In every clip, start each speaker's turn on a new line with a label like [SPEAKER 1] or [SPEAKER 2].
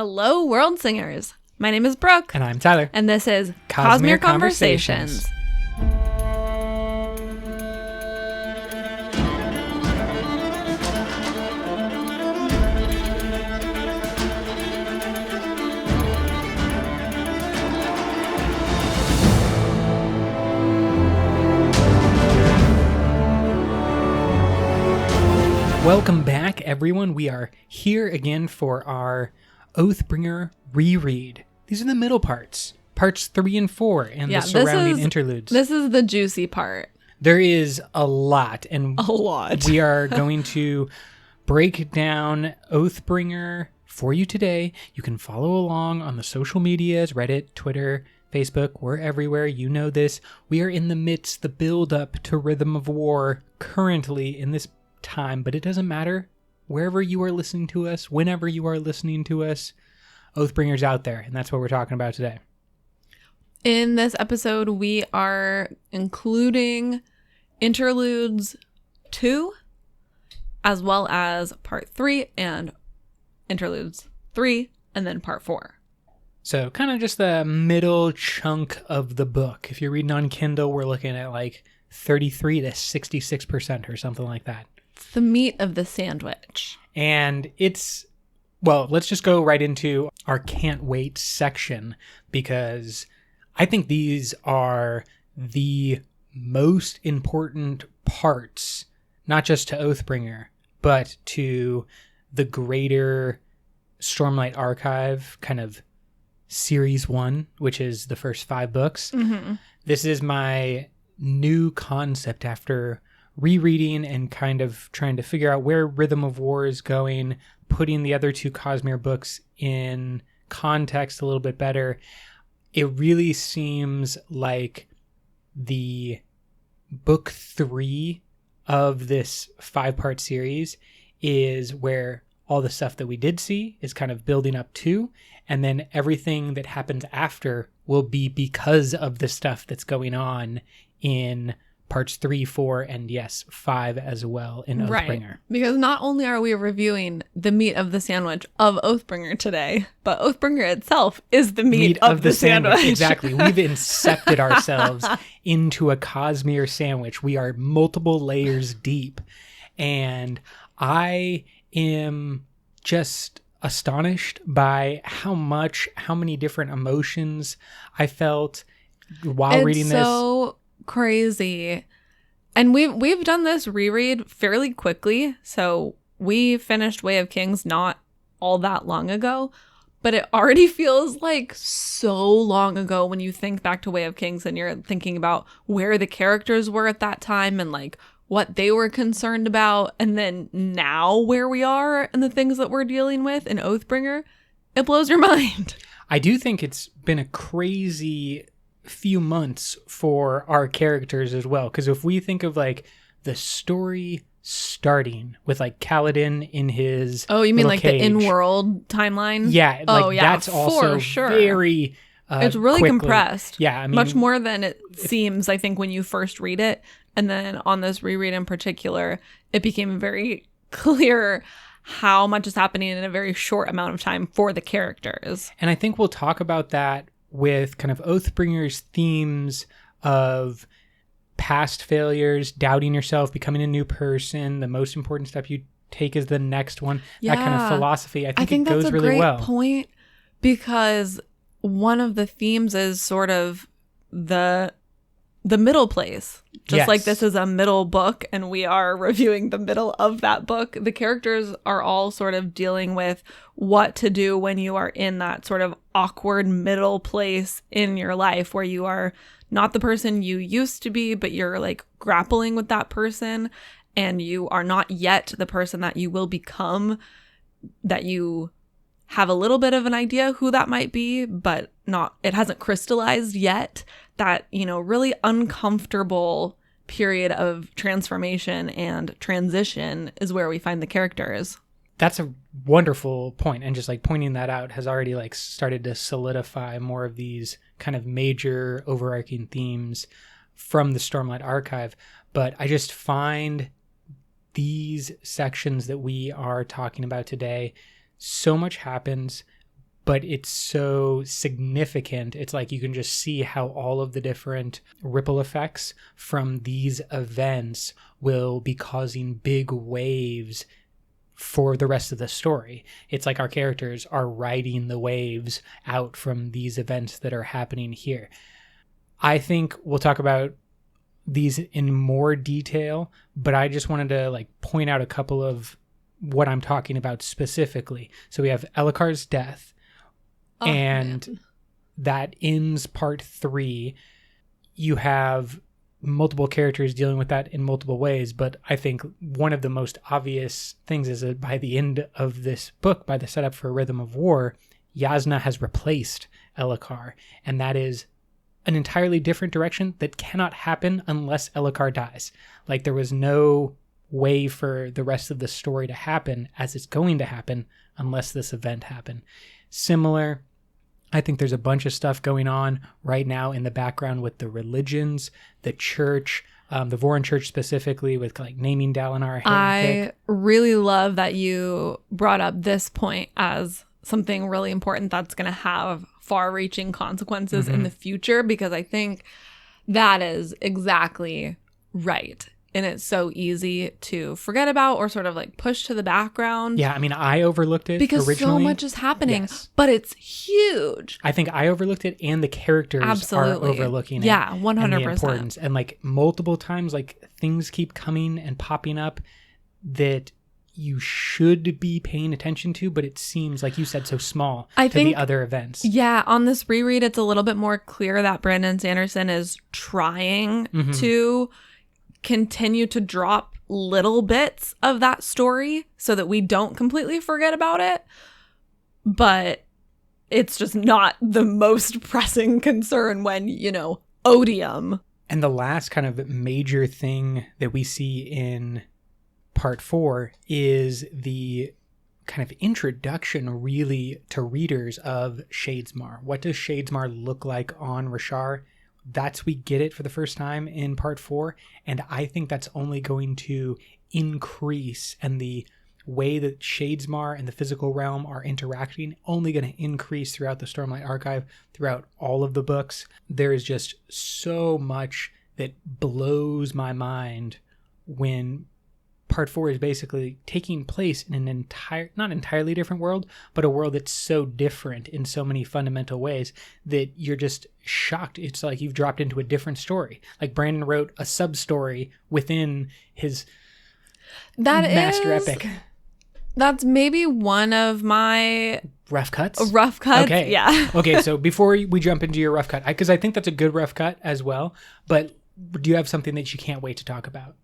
[SPEAKER 1] Hello, world singers. My name is Brooke.
[SPEAKER 2] And I'm Tyler.
[SPEAKER 1] And this is
[SPEAKER 2] Cosmere
[SPEAKER 1] Cosmere Conversations.
[SPEAKER 2] Welcome back, everyone. We are here again for our Oathbringer reread. These are the middle parts. Parts 3 and 4 and the surrounding interludes.
[SPEAKER 1] This is the juicy part.
[SPEAKER 2] There is a lot. We are going to break down Oathbringer for you today. You can follow along on the social medias, Reddit, Twitter, Facebook. We're everywhere. You know this. We are in the midst, the build-up to Rhythm of War currently in this time, but it doesn't matter. Wherever you are listening to us, whenever you are listening to us, Oathbringer's out there, and that's what we're talking about today.
[SPEAKER 1] In this episode, we are including interludes 2, as well as part 3 and interludes 3, and then part 4.
[SPEAKER 2] So kind of just the middle chunk of the book. If you're reading on Kindle, we're looking at like 33 to 66% or something like that.
[SPEAKER 1] It's the meat of the sandwich.
[SPEAKER 2] And it's, well, let's just go right into our can't wait section, because I think these are the most important parts, not just to Oathbringer, but to the greater Stormlight Archive kind of series 1, which is the first 5 books.
[SPEAKER 1] Mm-hmm.
[SPEAKER 2] This is my new concept after rereading and kind of trying to figure out where Rhythm of War is going, putting the other 2 Cosmere books in context a little bit better. It really seems like the book 3 of this 5-part series is where all the stuff that we did see is kind of building up to, and then everything that happens after will be because of the stuff that's going on in parts 3, 4, and yes, 5 as well in Oathbringer.
[SPEAKER 1] Right. Because not only are we reviewing the meat of the sandwich of Oathbringer today, but Oathbringer itself is the meat of the sandwich.
[SPEAKER 2] Exactly. We've incepted ourselves into a Cosmere sandwich. We are multiple layers deep. And I am just astonished by how many different emotions I felt while reading this.
[SPEAKER 1] It's so crazy. And we've done this reread fairly quickly. So we finished Way of Kings not all that long ago, but it already feels like so long ago when you think back to Way of Kings and you're thinking about where the characters were at that time and like what they were concerned about, and then now where we are and the things that we're dealing with in Oathbringer. It blows your mind. I
[SPEAKER 2] do think it's been a crazy few months for our characters as well, because if we think of like the story starting with like Kaladin in his
[SPEAKER 1] you mean like
[SPEAKER 2] cage.
[SPEAKER 1] The in-world timeline?
[SPEAKER 2] Yeah, that's also
[SPEAKER 1] sure.
[SPEAKER 2] very
[SPEAKER 1] it's really
[SPEAKER 2] quickly
[SPEAKER 1] compressed.
[SPEAKER 2] Yeah, I mean,
[SPEAKER 1] much more than it seems, I think, when you first read it, and then on this reread in particular, it became very clear how much is happening in a very short amount of time for the characters.
[SPEAKER 2] And I think we'll talk about that with kind of Oathbringer's themes of past failures, doubting yourself, becoming a new person, the most important step you take is the next one, that kind of philosophy. I think it goes really well.
[SPEAKER 1] That's a great point, because one of the themes is sort of the middle place. Just like this is a middle book and we are reviewing the middle of that book, the characters are all sort of dealing with what to do when you are in that sort of awkward middle place in your life where you are not the person you used to be, but you're like grappling with that person, and you are not yet the person that you will become, that you have a little bit of an idea who that might be, but it hasn't crystallized yet. That, really uncomfortable period of transformation and transition is where we find the characters.
[SPEAKER 2] That's a wonderful point, and just like pointing that out has already like started to solidify more of these kind of major overarching themes from the Stormlight Archive. But I just find these sections that we are talking about today, so much happens but it's so significant. It's like you can just see how all of the different ripple effects from these events will be causing big waves for the rest of the story. It's like our characters are riding the waves out from these events that are happening here. I think we'll talk about these in more detail, but I just wanted to like point out a couple of what I'm talking about specifically. So we have Ellikar's death, and that ends part 3. You have multiple characters dealing with that in multiple ways, but I think one of the most obvious things is that by the end of this book, by the setup for Rhythm of War, Jasnah has replaced Ellikar, and that is an entirely different direction that cannot happen unless Ellikar dies. Like, there was no way for the rest of the story to happen as it's going to happen unless this event happened. Similar, I think there's a bunch of stuff going on right now in the background with the religions, the church, the Voron church specifically, with like naming Dalinar a heretic.
[SPEAKER 1] I really love that you brought up this point as something really important that's going to have far-reaching consequences in the future, because I think that is exactly right. And it's so easy to forget about or sort of like push to the background.
[SPEAKER 2] Yeah, I mean, I overlooked it
[SPEAKER 1] because
[SPEAKER 2] originally.
[SPEAKER 1] So much is happening, but it's huge.
[SPEAKER 2] I think I overlooked it, and the characters are overlooking it.
[SPEAKER 1] Yeah, 100%.
[SPEAKER 2] And the importance. And like multiple times, like things keep coming and popping up that you should be paying attention to, but it seems, like you said, so small to the other events.
[SPEAKER 1] Yeah, on this reread, it's a little bit more clear that Brandon Sanderson is trying to continue to drop little bits of that story so that we don't completely forget about it. But it's just not the most pressing concern when, you know, odium.
[SPEAKER 2] And the last kind of major thing that we see in part 4 is the kind of introduction really to readers of Shadesmar. What does Shadesmar look like on Roshar? We get it for the first time in part 4, and I think that's only going to increase, and the way that Shadesmar and the physical realm are interacting only going to increase throughout the Stormlight Archive, throughout all of the books. There is just so much that blows my mind when part 4 is basically taking place in an not entirely different world, but a world that's so different in so many fundamental ways that you're just shocked. It's like you've dropped into a different story. Like Brandon wrote a sub-story within his master epic.
[SPEAKER 1] That's maybe one of my
[SPEAKER 2] rough cuts.
[SPEAKER 1] Okay. Yeah.
[SPEAKER 2] Okay, so before we jump into your rough cut, because I think that's a good rough cut as well, but do you have something that you can't wait to talk about?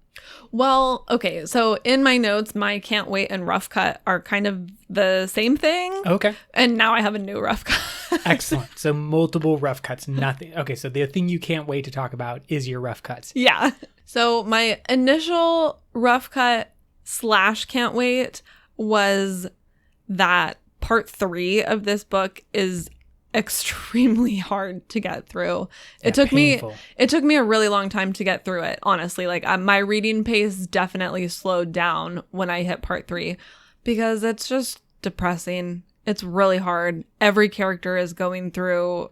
[SPEAKER 1] Well, okay, so in my notes, my can't wait and rough cut are kind of the same thing.
[SPEAKER 2] Okay.
[SPEAKER 1] And now I have a new rough cut.
[SPEAKER 2] Excellent. So multiple rough cuts, nothing. Okay, so the thing you can't wait to talk about is your rough cuts.
[SPEAKER 1] Yeah. So my initial rough cut / can't wait was that part 3 of this book is extremely hard to get through. It took me a really long time to get through it, honestly. Like my reading pace definitely slowed down when I hit part 3 because it's just depressing. It's really hard. Every character is going through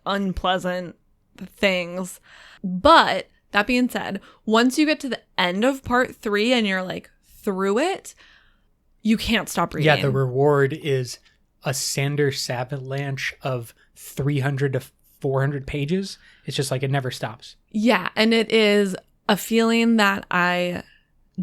[SPEAKER 1] unpleasant things. But that being said, once you get to the end of part 3 and you're like through it, you can't stop reading.
[SPEAKER 2] Yeah, the reward is a Sanders avalanche of 300 to 400 pages. It's just like it never stops.
[SPEAKER 1] Yeah, and it is a feeling that I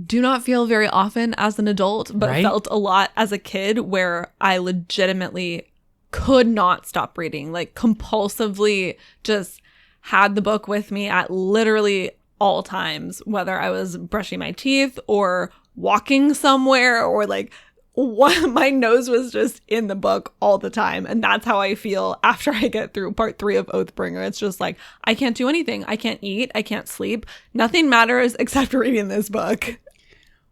[SPEAKER 1] do not feel very often as an adult, but felt a lot as a kid, where I legitimately could not stop reading, like compulsively just had the book with me at literally all times, whether I was brushing my teeth or walking somewhere or like my nose was just in the book all the time. And that's how I feel after I get through part 3 of Oathbringer. It's just like, I can't do anything. I can't eat. I can't sleep. Nothing matters except reading this book.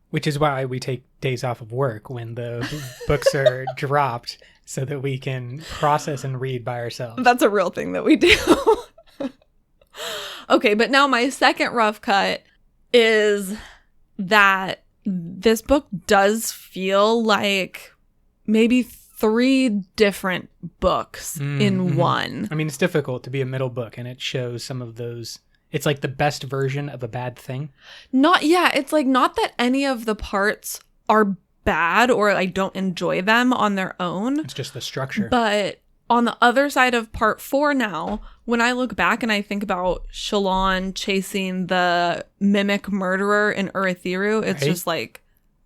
[SPEAKER 2] Which is why we take days off of work when the books are dropped so that we can process and read by ourselves.
[SPEAKER 1] That's a real thing that we do. Okay, but now my second rough cut is that this book does feel like maybe 3 different books in one.
[SPEAKER 2] I mean, it's difficult to be a middle book, and it shows some of those. It's like the best version of a bad thing.
[SPEAKER 1] It's like not that any of the parts are bad or I don't enjoy them on their own.
[SPEAKER 2] It's just the structure.
[SPEAKER 1] But on the other side of part 4 now, when I look back and I think about Shallan chasing the mimic murderer in Urithiru, it's just like,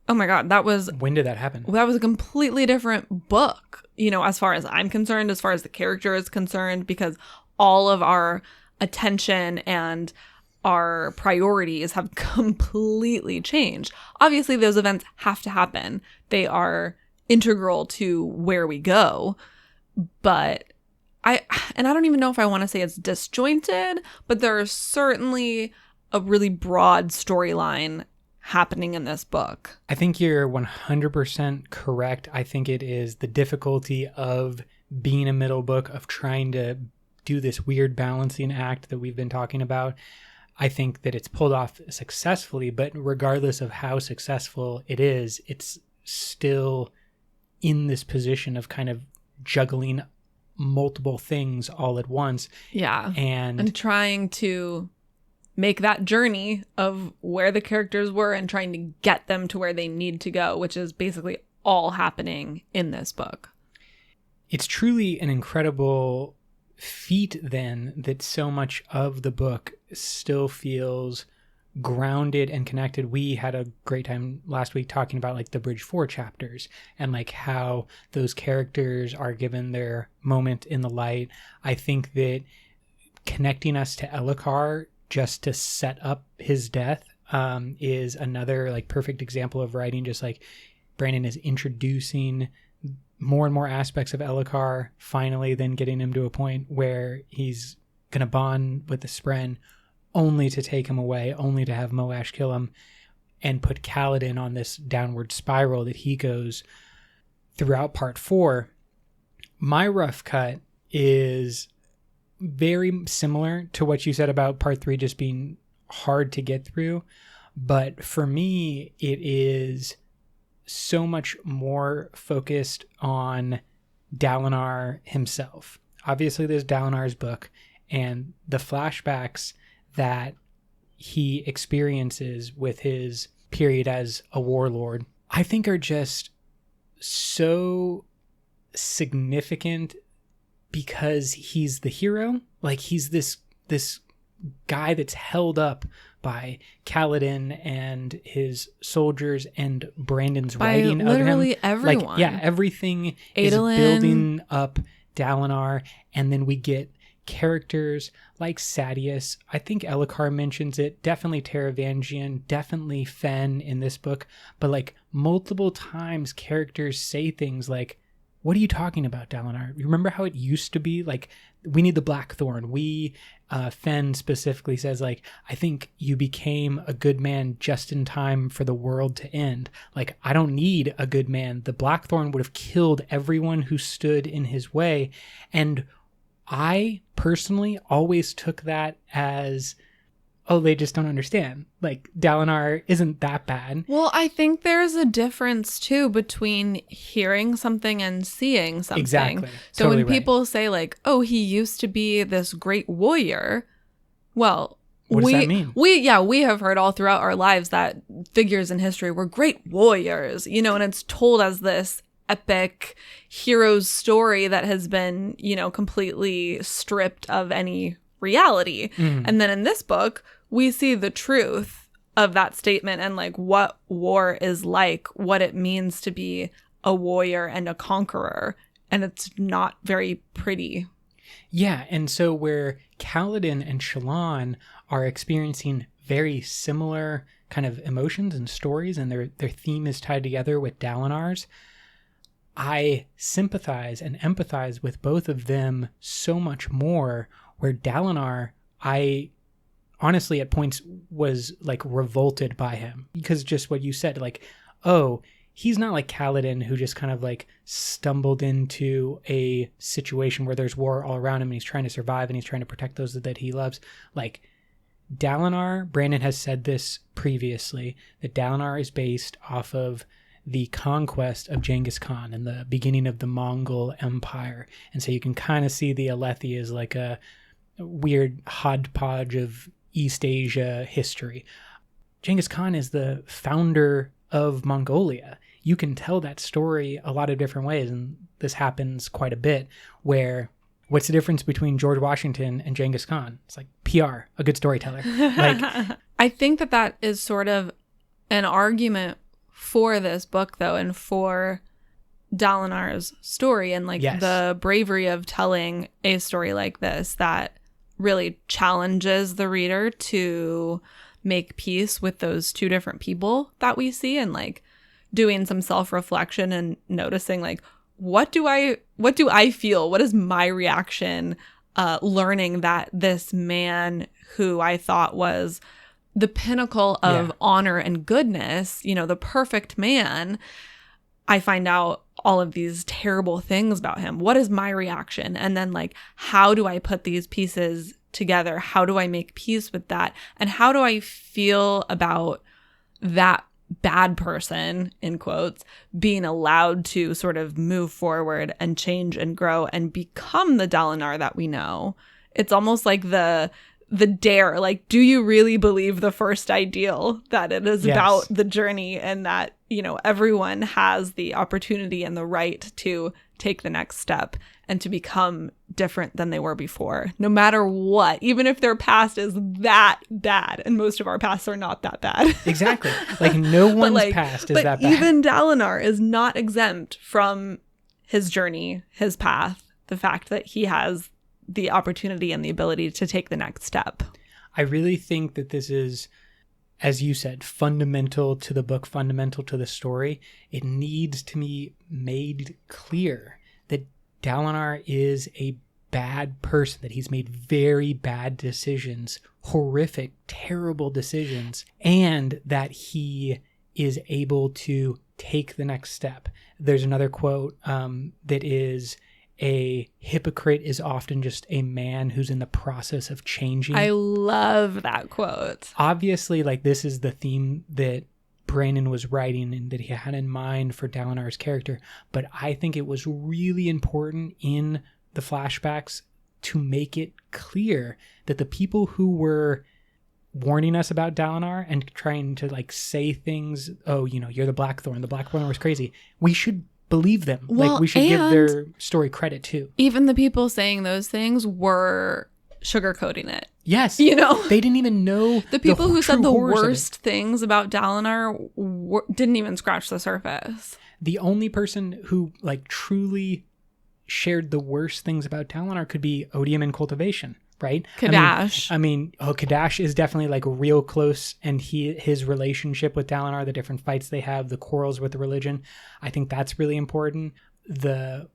[SPEAKER 1] oh my God,
[SPEAKER 2] when did that happen?
[SPEAKER 1] That was a completely different book, as far as I'm concerned, as far as the character is concerned, because all of our attention and our priorities have completely changed. Obviously, those events have to happen. They are integral to where we go. But I don't even know if I want to say it's disjointed, but there is certainly a really broad storyline happening in this book.
[SPEAKER 2] I think you're 100% correct. I think it is the difficulty of being a middle book, of trying to do this weird balancing act that we've been talking about. I think that it's pulled off successfully, but regardless of how successful it is, it's still in this position of kind of juggling multiple things all at once.
[SPEAKER 1] Yeah.
[SPEAKER 2] And
[SPEAKER 1] trying to make that journey of where the characters were and trying to get them to where they need to go, which is basically all happening in this book.
[SPEAKER 2] It's truly an incredible feat then that so much of the book still feels grounded and connected. We had a great time last week talking about like the Bridge 4 chapters and like how those characters are given their moment in the light. I think that connecting us to Elhokar just to set up his death is another like perfect example of writing. Just like Brandon is introducing more and more aspects of Elhokar, finally then getting him to a point where he's going to bond with the Spren, only to take him away, only to have Moash kill him, and put Kaladin on this downward spiral that he goes throughout part 4. My rough cut is very similar to what you said about part 3 just being hard to get through, but for me, it is so much more focused on Dalinar himself. Obviously, there's Dalinar's book, and the flashbacks that he experiences with his period as a warlord, I think are just so significant because he's the hero. Like, he's this guy that's held up by Kaladin and his soldiers and Brandon's
[SPEAKER 1] by
[SPEAKER 2] writing of him.
[SPEAKER 1] Literally everyone.
[SPEAKER 2] Like, yeah, everything
[SPEAKER 1] Adolin.
[SPEAKER 2] is building up Dalinar, and then we get characters like Sadeas. I think Elhokar mentions it. Definitely Taravangian. Definitely Fen in this book. But like multiple times, characters say things like, "What are you talking about, Dalinar? You remember how it used to be? Like, we need the Blackthorn." Fen specifically says, like, "I think you became a good man just in time for the world to end. Like, I don't need a good man. The Blackthorn would have killed everyone who stood in his way." And I personally always took that as, oh, they just don't understand. Like, Dalinar isn't that bad.
[SPEAKER 1] Well, I think there's a difference, too, between hearing something and seeing something.
[SPEAKER 2] Exactly.
[SPEAKER 1] So
[SPEAKER 2] Totally
[SPEAKER 1] when people say, like, oh, he used to be this great warrior, well,
[SPEAKER 2] what does that mean?
[SPEAKER 1] We have heard all throughout our lives that figures in history were great warriors, and it's told as this epic hero's story that has been, completely stripped of any reality. And then in this book, we see the truth of that statement and like what war is like, what it means to be a warrior and a conqueror. And it's not very pretty.
[SPEAKER 2] Yeah, and so where Kaladin and Shallan are experiencing very similar kind of emotions and stories, and their theme is tied together with Dalinar's, I sympathize and empathize with both of them so much more, where Dalinar, I honestly at points was like revolted by him, because just what you said, like, oh, he's not like Kaladin, who just kind of like stumbled into a situation where there's war all around him and he's trying to survive and he's trying to protect those that he loves. Like, Dalinar, Brandon has said this previously, that Dalinar is based off of the conquest of Genghis Khan and the beginning of the Mongol Empire. And so you can kind of see the Alethi as like a weird hodgepodge of East Asia history. Genghis Khan is the founder of Mongolia. You can tell that story a lot of different ways, and this happens quite a bit, where what's the difference between George Washington and Genghis Khan? It's like PR, a good storyteller. Like,
[SPEAKER 1] I think that is sort of an argument for this book, though, and for Dalinar's story, and like the bravery of telling a story like this that really challenges the reader to make peace with those two different people that we see, and like doing some self-reflection and noticing like, what do I feel? What is my reaction learning that this man who I thought was the pinnacle of honor and goodness, the perfect man, I find out all of these terrible things about him. What is my reaction? And then like, how do I put these pieces together? How do I make peace with that? And how do I feel about that bad person, in quotes, being allowed to sort of move forward and change and grow and become the Dalinar that we know? It's almost like the dare, like, do you really believe the first ideal, that it is about the journey, and that, everyone has the opportunity and the right to take the next step and to become different than they were before, no matter what, even if their past is that bad. And most of our pasts are not that bad.
[SPEAKER 2] Exactly. Like, no one's past is that bad.
[SPEAKER 1] Even Dalinar is not exempt from his journey, his path, the fact that he has the opportunity and the ability to take the next step.
[SPEAKER 2] I really think that this is, as you said, fundamental to the book, fundamental to the story. It needs to be made clear that Dalinar is a bad person, that he's made very bad decisions, horrific, terrible decisions, and that he is able to take the next step. There's another quote that is, a hypocrite is often just a man who's in the process of changing.
[SPEAKER 1] I love that quote.
[SPEAKER 2] Obviously, like, this is the theme that Brandon was writing and that he had in mind for Dalinar's character, but I think it was really important in the flashbacks to make it clear that the people who were warning us about Dalinar and trying to like say things, oh, you're the Blackthorn was crazy, we should believe them.
[SPEAKER 1] Well,
[SPEAKER 2] like, we should give their story credit too.
[SPEAKER 1] Even the people saying those things were sugarcoating it.
[SPEAKER 2] Yes. They didn't even know.
[SPEAKER 1] The people who said the worst things about Dalinar didn't even scratch the surface.
[SPEAKER 2] The only person who like truly shared the worst things about Dalinar could be Odium in Cultivation, right?
[SPEAKER 1] Kadash.
[SPEAKER 2] Kadash is definitely like real close, and his relationship with Dalinar, the different fights they have, the quarrels with the religion, I think that's really important. The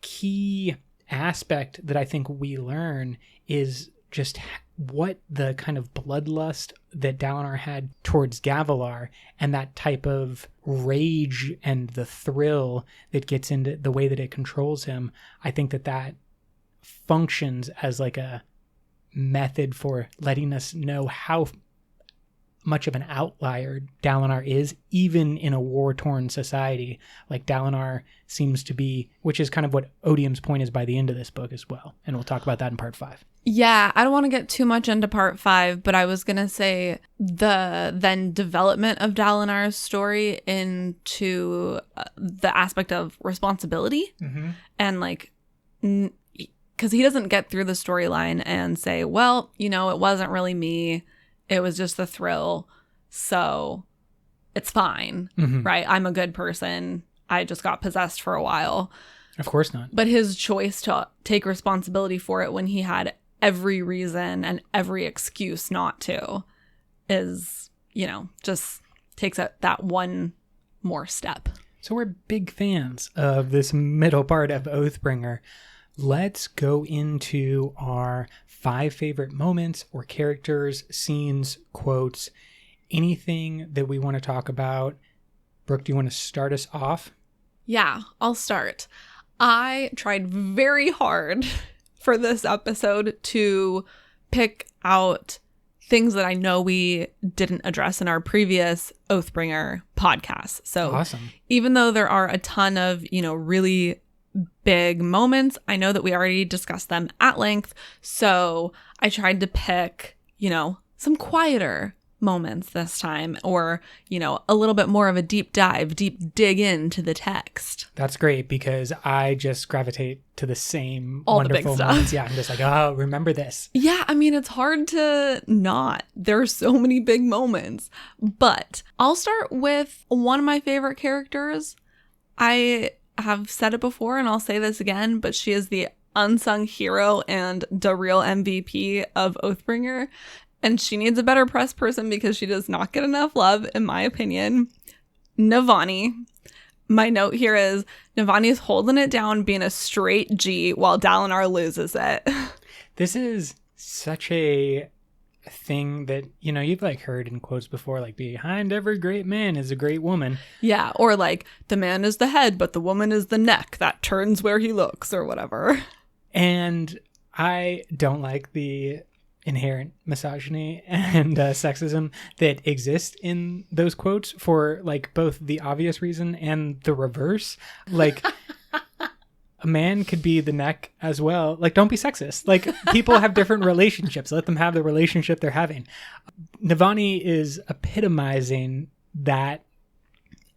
[SPEAKER 2] key aspect that I think we learn is just what the kind of bloodlust that Dalinar had towards Gavilar, and that type of rage and the thrill that gets into the way that it controls him. I think that functions as like a method for letting us know how much of an outlier Dalinar is, even in a war-torn society. Like, Dalinar seems to be, which is kind of what Odium's point is by the end of this book as well. And we'll talk about that in part 5.
[SPEAKER 1] Yeah, I don't want to get too much into part 5, but I was going to say the then development of Dalinar's story into the aspect of responsibility. Mm-hmm. And like, because he doesn't get through the storyline and say, well, it wasn't really me. It was just the thrill. So it's fine, right? I'm a good person. I just got possessed for a while.
[SPEAKER 2] Of course not.
[SPEAKER 1] But his choice to take responsibility for it when he had every reason and every excuse not to is, just takes that one more step.
[SPEAKER 2] So we're big fans of this middle part of Oathbringer. Let's go into our 5 favorite moments or characters, scenes, quotes, anything that we want to talk about. Brooke, do you want to start us off?
[SPEAKER 1] Yeah, I'll start. I tried very hard for this episode to pick out things that I know we didn't address in our previous Oathbringer podcast. So
[SPEAKER 2] awesome.
[SPEAKER 1] Even though there are a ton of, really big moments, I know that we already discussed them at length. So I tried to pick, some quieter moments this time, or, a little bit more of a deep dig into the text.
[SPEAKER 2] That's great, because I just gravitate to the same
[SPEAKER 1] all
[SPEAKER 2] wonderful
[SPEAKER 1] the big stuff.
[SPEAKER 2] moments. Yeah, I'm just like, oh, remember this.
[SPEAKER 1] Yeah, I mean, it's hard to not. There are so many big moments. But I'll start with one of my favorite characters. I have said it before and I'll say this again, but she is the unsung hero and the real MVP of Oathbringer. And she needs a better press person because she does not get enough love, in my opinion. Navani. My note here is Navani is holding it down, being a straight G while Dalinar loses it.
[SPEAKER 2] This is such a thing that, you've like heard in quotes before, like behind every great man is a great woman.
[SPEAKER 1] Yeah, or like the man is the head, but the woman is the neck that turns where he looks, or whatever.
[SPEAKER 2] And I don't like the inherent misogyny and sexism that exist in those quotes for like both the obvious reason and the reverse. Like a man could be the neck as well. Like, don't be sexist. Like, people have different relationships. Let them have the relationship they're having. Navani is epitomizing that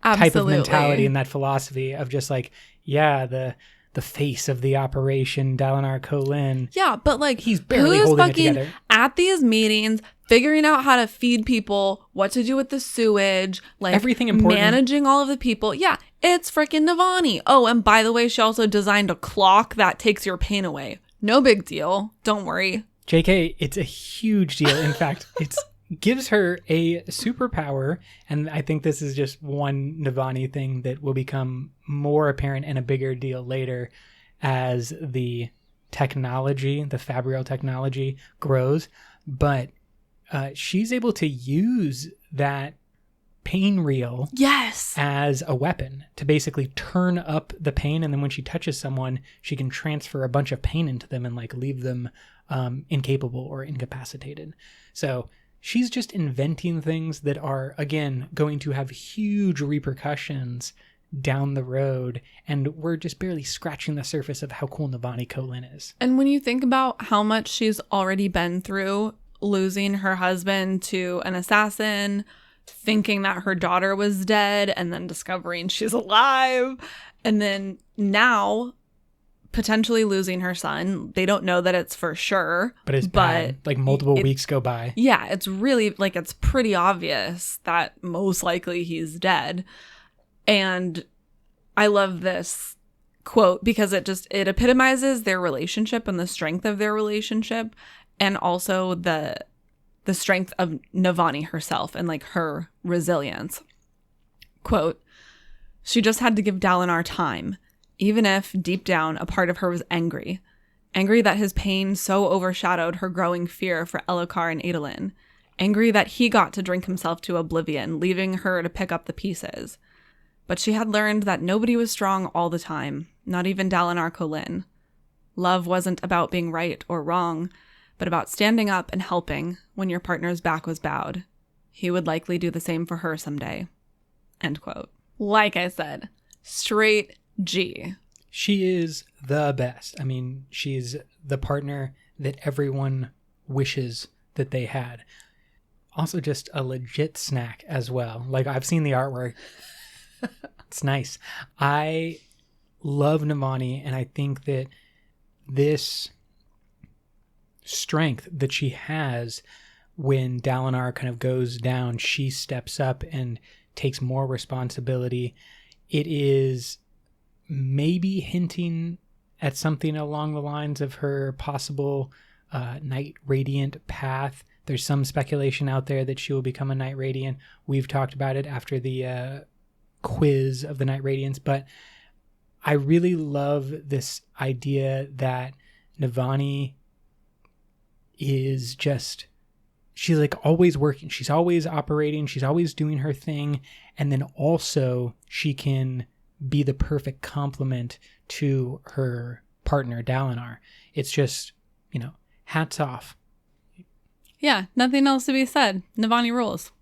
[SPEAKER 2] type of mentality and that philosophy of just like, yeah, the face of the operation, Dalinar Kholin.
[SPEAKER 1] Yeah, but like,
[SPEAKER 2] he's barely holding it together.
[SPEAKER 1] At these meetings, figuring out how to feed people, what to do with the sewage, like
[SPEAKER 2] everything important,
[SPEAKER 1] managing all of the people. Yeah, it's freaking Navani. Oh, and by the way, she also designed a clock that takes your pain away. No big deal. Don't worry.
[SPEAKER 2] JK, it's a huge deal. In fact, it's gives her a superpower, and I think this is just one Navani thing that will become more apparent and a bigger deal later as the technology, the Fabrial technology grows. But she's able to use that pain reel as a weapon to basically turn up the pain, and then when she touches someone, she can transfer a bunch of pain into them and like leave them incapable or incapacitated. So she's just inventing things that are, again, going to have huge repercussions down the road, and we're just barely scratching the surface of how cool Navani Kholin is.
[SPEAKER 1] And when you think about how much she's already been through, losing her husband to an assassin, thinking that her daughter was dead, and then discovering she's alive, and then now potentially losing her son. They don't know that it's for sure.
[SPEAKER 2] But it's bad. Like multiple weeks go by.
[SPEAKER 1] Yeah, it's really like it's pretty obvious that most likely he's dead. And I love this quote because it epitomizes their relationship and the strength of their relationship, and also the strength of Navani herself and like her resilience. Quote, "She just had to give Dalinar time. Even if, deep down, a part of her was angry. Angry that his pain so overshadowed her growing fear for Elhokar and Adolin. Angry that he got to drink himself to oblivion, leaving her to pick up the pieces. But she had learned that nobody was strong all the time, not even Dalinar Kholin. Love wasn't about being right or wrong, but about standing up and helping when your partner's back was bowed. He would likely do the same for her someday." End quote. Like I said, straight G.
[SPEAKER 2] She is the best. I mean, she's the partner that everyone wishes that they had. Also just a legit snack as well. Like, I've seen the artwork. It's nice. I love Navani, and I think that this strength that she has when Dalinar kind of goes down, she steps up and takes more responsibility. It is maybe hinting at something along the lines of her possible Night Radiant path. There's some speculation out there that she will become a Night Radiant. We've talked about it after the quiz of the Night Radiants, but I really love this idea that Navani is just, she's like always working. She's always operating. She's always doing her thing. And then also she can be the perfect complement to her partner, Dalinar. It's just, hats off.
[SPEAKER 1] Yeah, nothing else to be said. Navani rules.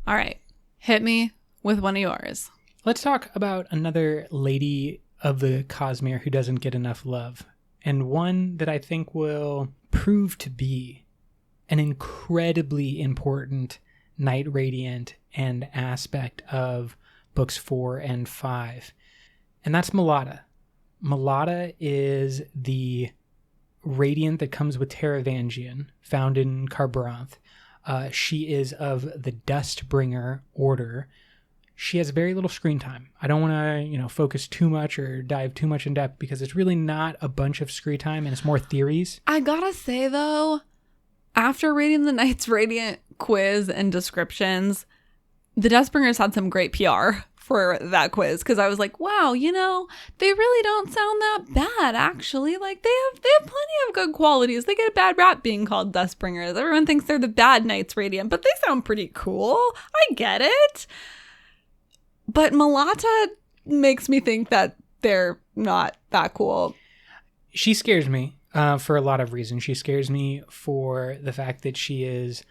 [SPEAKER 1] All right. Hit me with one of yours.
[SPEAKER 2] Let's talk about another lady of the Cosmere who doesn't get enough love, and one that I think will prove to be an incredibly important Knight Radiant and aspect of books 4 and 5, and that's Malata. Malata is the Radiant that comes with Taravangian, found in Kharbranth. She is of the Dustbringer order. She has very little screen time. I don't want to, focus too much or dive too much in depth because it's really not a bunch of screen time and it's more theories.
[SPEAKER 1] I gotta say, though, after reading the Knights Radiant quiz and descriptions, the Dustbringers had some great PR for that quiz, because I was like, wow, they really don't sound that bad, actually. Like, they have plenty of good qualities. They get a bad rap being called Dustbringers. Everyone thinks they're the bad Knights Radiant, but they sound pretty cool. I get it. But Malata makes me think that they're not that cool.
[SPEAKER 2] She scares me for a lot of reasons. She scares me for the fact that she is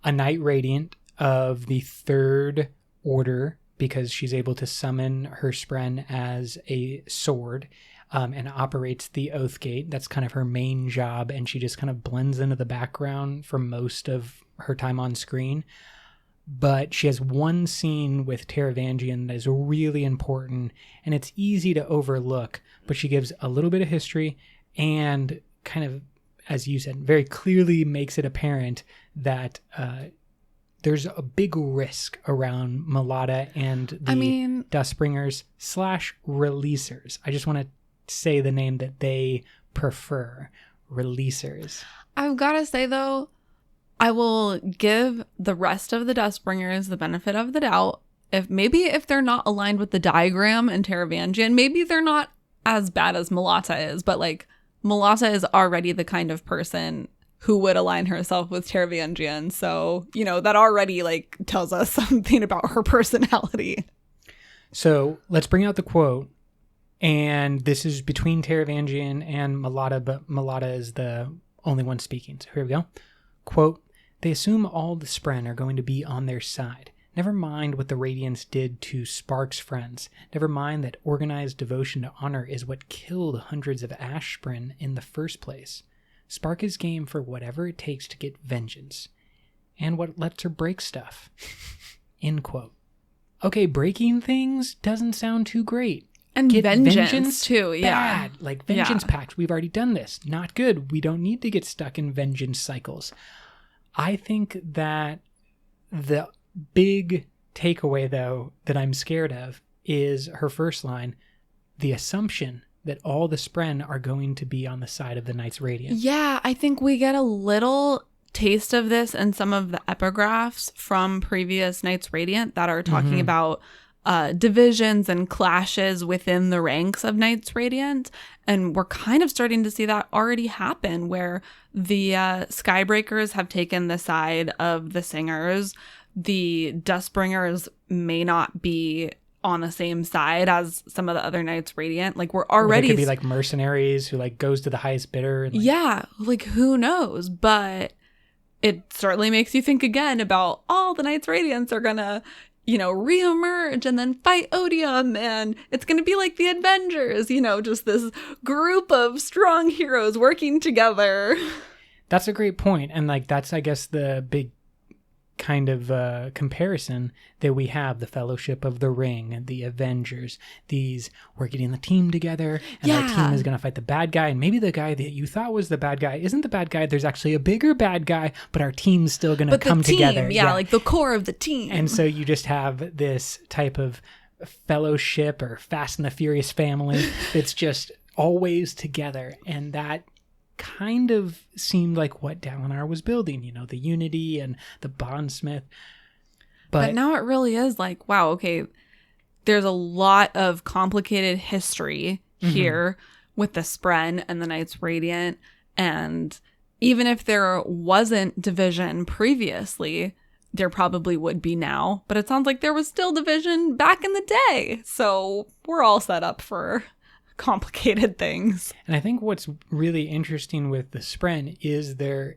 [SPEAKER 2] a Knight Radiant of the 3rd order, because she's able to summon her Spren as a sword and operates the Oath Gate. That's kind of her main job, and she just kind of blends into the background for most of her time on screen. But she has one scene with Taravangian that is really important, and it's easy to overlook, but she gives a little bit of history and kind of, as you said, very clearly makes it apparent that there's a big risk around Malata and the Dustbringers / Releasers. I just want to say the name that they prefer, Releasers.
[SPEAKER 1] I've got to say, though, I will give the rest of the Dustbringers the benefit of the doubt. If they're not aligned with the diagram in Taravangian, maybe they're not as bad as Malata is, but like Malata is already the kind of person who would align herself with Taravangian. So, that already like tells us something about her personality.
[SPEAKER 2] So let's bring out the quote. And this is between Taravangian and Malata, but Malata is the only one speaking. So here we go. Quote, "They assume all the Spren are going to be on their side. Never mind what the Radiants did to Spark's friends. Never mind that organized devotion to honor is what killed hundreds of Ash Spren in the first place. Spark is game for whatever it takes to get vengeance. And what lets her break stuff." End quote. Okay, breaking things doesn't sound too great.
[SPEAKER 1] And get vengeance too, yeah.
[SPEAKER 2] Bad. Like vengeance pact. We've already done this. Not good. We don't need to get stuck in vengeance cycles. I think that the big takeaway, though, that I'm scared of is her first line, the assumption that all the Spren are going to be on the side of the Knights Radiant.
[SPEAKER 1] Yeah, I think we get a little taste of this in some of the epigraphs from previous Knights Radiant that are talking about divisions and clashes within the ranks of Knights Radiant. And we're kind of starting to see that already happen, where the Skybreakers have taken the side of the Singers. The Dustbringers may not be on the same side as some of the other Knights Radiant. Like, we're already...
[SPEAKER 2] They could be like mercenaries who like goes to the highest bidder. And,
[SPEAKER 1] like who knows? But it certainly makes you think again about all the Knights Radiants are gonna, reemerge and then fight Odium, and it's gonna be like the Avengers, just this group of strong heroes working together.
[SPEAKER 2] That's a great point. And like, that's, I guess, the big kind of comparison that we have, the Fellowship of the Ring, the Avengers, we're getting the team together, and our team is going to fight the bad guy, and maybe the guy that you thought was the bad guy isn't the bad guy. There's actually a bigger bad guy, but our team's still going to come together.
[SPEAKER 1] Yeah, like the core of the team.
[SPEAKER 2] And so you just have this type of fellowship or Fast and the Furious family that's just always together, and that kind of seemed like what Dalinar was building, the unity and the bondsmith.
[SPEAKER 1] But now it really is like, wow, okay, there's a lot of complicated history here with the Spren and the Knights Radiant. And even if there wasn't division previously, there probably would be now. But it sounds like there was still division back in the day. So we're all set up for complicated things.
[SPEAKER 2] And I think what's really interesting with the Spren is their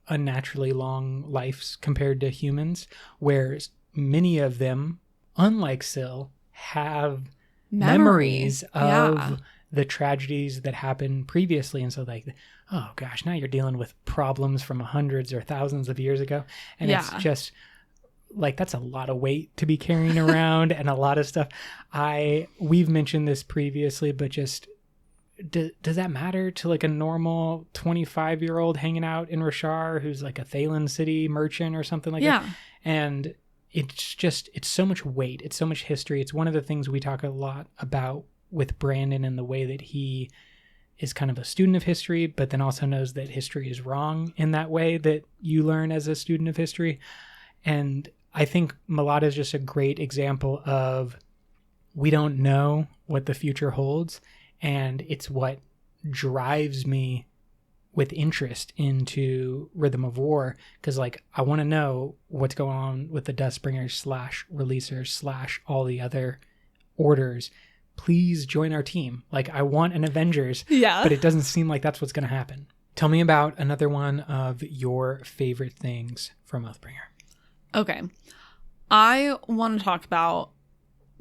[SPEAKER 2] unnaturally long lives compared to humans, where many of them, unlike Syl, have memories of the tragedies that happened previously. And so like, oh gosh, now you're dealing with problems from hundreds or thousands of years ago. And it's just like, that's a lot of weight to be carrying around and a lot of stuff. We've mentioned this previously, but just does that matter to like a normal 25-year-old hanging out in Roshar who's like a Thalen City merchant or something like that? And it's so much weight. It's so much history. It's one of the things we talk a lot about with Brandon and the way that he is kind of a student of history, but then also knows that history is wrong in that way that you learn as a student of history. And I think Malata is just a great example of, we don't know what the future holds. And it's what drives me with interest into Rhythm of War, because like I want to know what's going on with the Dustbringers / Releasers / all the other orders. Please join our team. Like I want an Avengers, but it doesn't seem like that's what's going to happen. Tell me about another one of your favorite things from Oathbringer.
[SPEAKER 1] Okay. I want to talk about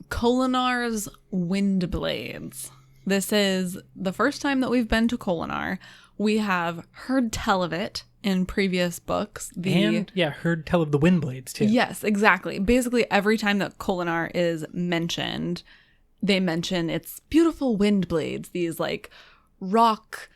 [SPEAKER 1] Kolinar's Windblades. This is the first time that we've been to Kolinar. We have heard tell of it in previous books.
[SPEAKER 2] Heard tell of the Windblades too.
[SPEAKER 1] Yes, exactly. Basically, every time that Kolinar is mentioned, they mention its beautiful Windblades, these like rock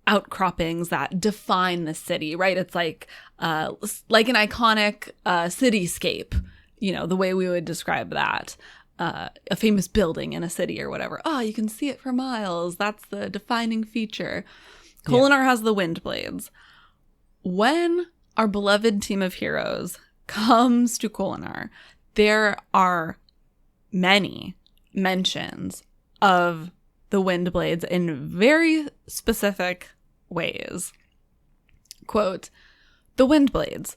[SPEAKER 1] outcroppings that define the city, right? It's like an iconic cityscape, you know, the way we would describe that. A famous building in a city or whatever. Oh, you can see it for miles. That's the defining feature. Kolinar has the Windblades. When our beloved team of heroes comes to Kolinar, there are many mentions of the Windblades in very specific ways. Quote, "The Windblades,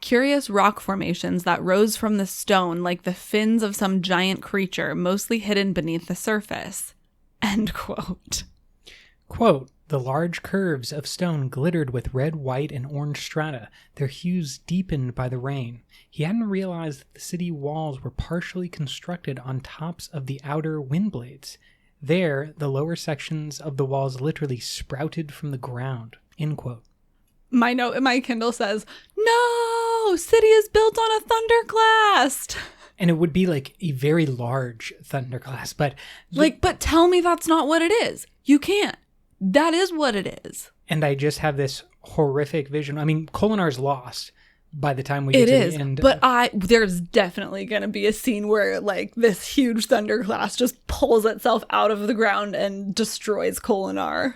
[SPEAKER 1] curious rock formations that rose from the stone like the fins of some giant creature, mostly hidden beneath the surface." End quote.
[SPEAKER 2] Quote, "The large curves of stone glittered with red, white, and orange strata, their hues deepened by the rain. He hadn't realized that the city walls were partially constructed on tops of the outer Windblades. There, the lower sections of the walls literally sprouted from the ground." End quote.
[SPEAKER 1] My note in my Kindle says, "No, city is built on a thunderclast."
[SPEAKER 2] And it would be like a very large thunderclast, but
[SPEAKER 1] but tell me that's not what it is. You can't. That is what it is.
[SPEAKER 2] And I just have this horrific vision. I mean, Kolinar's lost by the time we get to the end.
[SPEAKER 1] But there's definitely going to be a scene where like this huge thunderclast just pulls itself out of the ground and destroys Kolinar.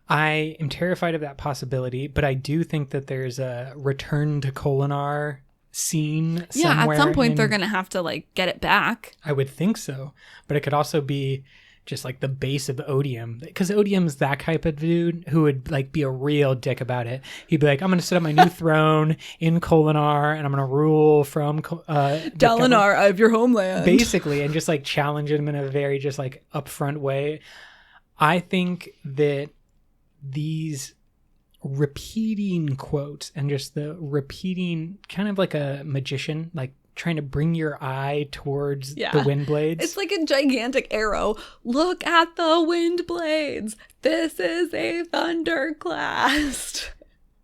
[SPEAKER 2] I am terrified of that possibility, but I do think that there's a return to Kolinar scene somewhere.
[SPEAKER 1] Yeah, at some point they're going to have to like get it back.
[SPEAKER 2] I would think so, but it could also be just like the base of Odium, because Odium's that type of dude who would like be a real dick about it. He'd be like, "I'm going to set up my new throne in Kolinar and I'm going to rule from
[SPEAKER 1] Dalinar out of your homeland."
[SPEAKER 2] Basically, and just like challenge him in a very just like upfront way. I think that these repeating quotes and just the repeating, kind of like a magician, like trying to bring your eye towards the Windblades.
[SPEAKER 1] It's like a gigantic arrow. Look at the Windblades. This is a thunderclast.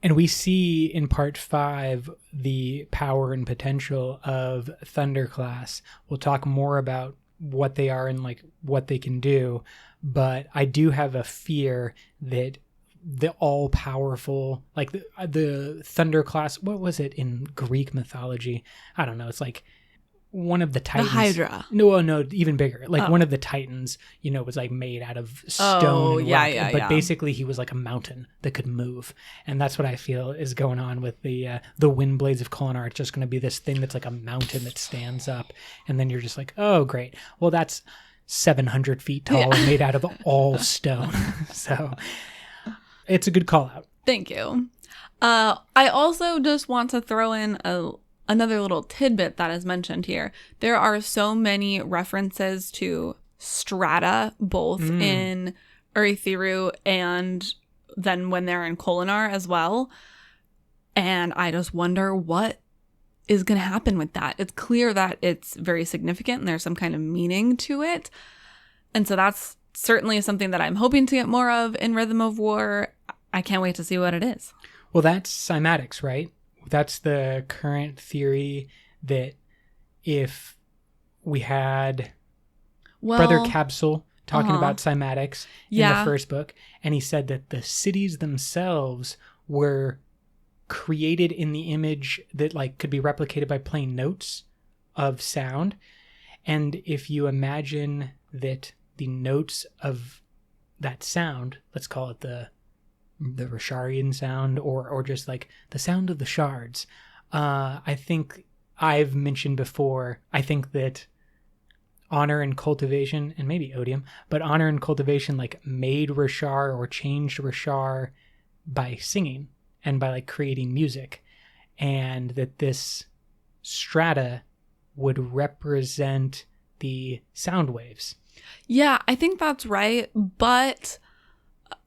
[SPEAKER 2] And we see in part 5 the power and potential of Thunderclass. We'll talk more about what they are and like what they can do, but I do have a fear that the all-powerful, like the Thunderclass, what was it in Greek mythology? I don't know. It's like one of the Titans.
[SPEAKER 1] The Hydra.
[SPEAKER 2] No, even bigger. Like one of the Titans, you know, was like made out of stone and rock. But basically he was like a mountain that could move. And that's what I feel is going on with the Windblades of Kolinar. It's just going to be this thing that's like a mountain that stands up. And then you're just like, oh, great. Well, that's 700 feet tall and made out of all stone. So it's a good call out.
[SPEAKER 1] Thank you. I also just want to throw in another little tidbit that is mentioned here. There are so many references to strata, both in Urithiru and then when they're in Kolinar as well. And I just wonder what is going to happen with that. It's clear that it's very significant and there's some kind of meaning to it. And so that's certainly something that I'm hoping to get more of in Rhythm of War. I can't wait to see what it is.
[SPEAKER 2] Well, that's cymatics, right? That's the current theory that if we had Brother Capsule talking about cymatics in the first book, and he said that the cities themselves were created in the image that like could be replicated by playing notes of sound. And if you imagine that the notes of that sound, let's call it the Rosharian sound, or just like the sound of the shards, I think I've mentioned before, I think that honor and cultivation, and maybe odium, but honor and cultivation like made Roshar or changed Roshar by singing and by like creating music, and that this strata would represent the sound waves.
[SPEAKER 1] Yeah, I think that's right. But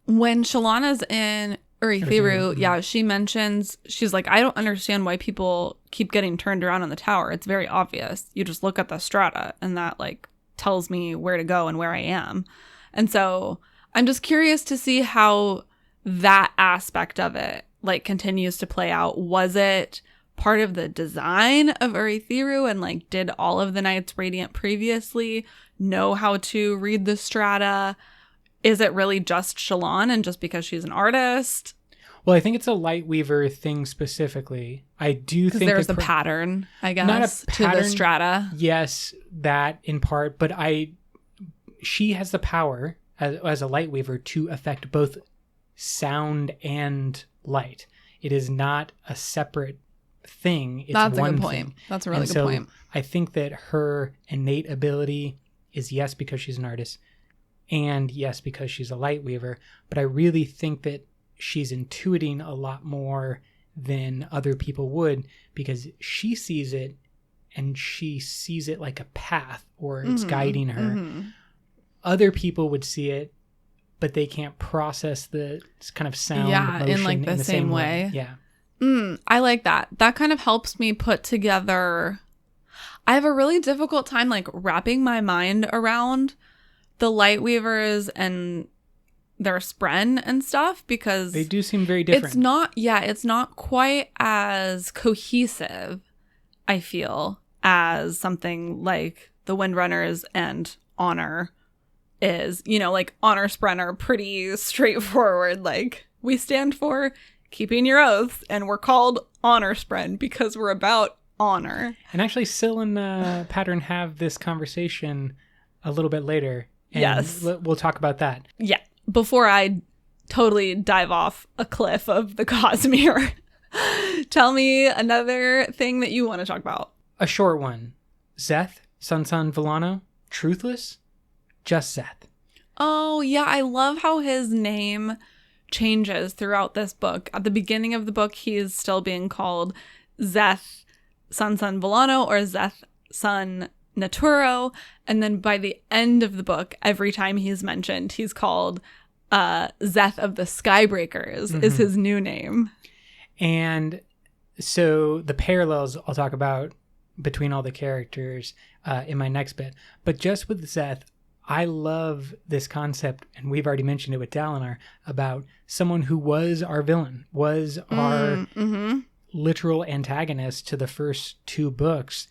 [SPEAKER 1] when Shalana's in Urithiru, she mentions, she's like, I don't understand why people keep getting turned around on the tower. It's very obvious. You just look at the strata and that like tells me where to go and where I am. And so I'm just curious to see how that aspect of it like continues to play out. Was it part of the design of Urithiru, and like did all of the Knights Radiant previously know how to read the strata? Is it really just Shallan and just because she's an artist?
[SPEAKER 2] Well, I think it's a Lightweaver thing specifically. I do think
[SPEAKER 1] there's a pattern, I guess, not a pattern, to the strata.
[SPEAKER 2] Yes, that in part, but she has the power as a Lightweaver to affect both sound and light. It is not a separate thing. It's
[SPEAKER 1] That's
[SPEAKER 2] one
[SPEAKER 1] a good point.
[SPEAKER 2] Thing.
[SPEAKER 1] That's a really good point.
[SPEAKER 2] I think that her innate ability is yes because she's an artist, and yes because she's a Lightweaver, but I really think that she's intuiting a lot more than other people would, because she sees it and she sees it like a path, or it's guiding her. Other people would see it, but they can't process the kind of sound motion
[SPEAKER 1] in like the same way.
[SPEAKER 2] Yeah.
[SPEAKER 1] I like that. That kind of helps me put together. I have a really difficult time like wrapping my mind around the Lightweavers and their spren and stuff, because
[SPEAKER 2] they do seem very different.
[SPEAKER 1] It's not quite as cohesive, I feel, as something like the Windrunners and Honor is. You know, like Honor spren are pretty straightforward. Like, we stand for keeping your oaths, and we're called Honor spren because we're about honor.
[SPEAKER 2] And actually, Syl and Pattern have this conversation a little bit later. And
[SPEAKER 1] yes.
[SPEAKER 2] We'll talk about that.
[SPEAKER 1] Yeah. Before I totally dive off a cliff of the Cosmere, tell me another thing that you want to talk about.
[SPEAKER 2] A short one. Szeth, Sun Villano, truthless, just Szeth.
[SPEAKER 1] Oh, yeah. I love how his name changes throughout this book. At the beginning of the book, he is still being called Szeth Sun Villano or Szeth Sun Naturo, and then by the end of the book, every time he's mentioned, he's called Szeth of the Skybreakers is his new name.
[SPEAKER 2] And so the parallels I'll talk about between all the characters in my next bit. But just with Szeth, I love this concept, and we've already mentioned it with Dalinar, about someone who was our villain, was our literal antagonist to the first two books,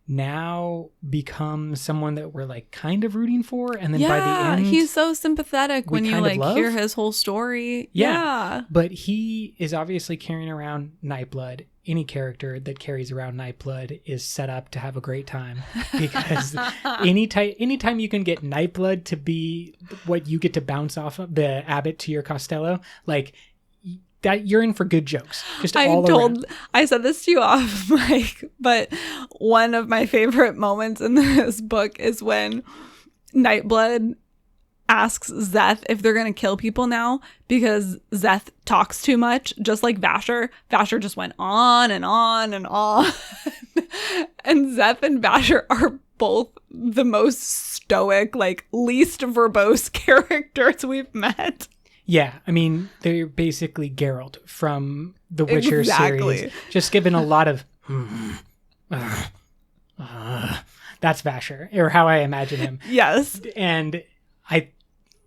[SPEAKER 2] now becomes someone that we're like kind of rooting for, and then by the end
[SPEAKER 1] he's so sympathetic when you like hear his whole story.
[SPEAKER 2] But he is obviously carrying around Nightblood. Any character that carries around Nightblood is set up to have a great time, because anytime you can get Nightblood to be what you get to bounce off of, the abbot to your Costello, like that, you're in for good jokes. Just all around.
[SPEAKER 1] I said this to you off mic, but one of my favorite moments in this book is when Nightblood asks Szeth if they're going to kill people now, because Szeth talks too much, just like Vasher. Vasher just went on and on and on. And Szeth and Vasher are both the most stoic, like least verbose characters we've met.
[SPEAKER 2] Yeah, I mean, they're basically Geralt from the Witcher series. Just given a lot of... that's Vasher, or how I imagine him.
[SPEAKER 1] Yes.
[SPEAKER 2] And I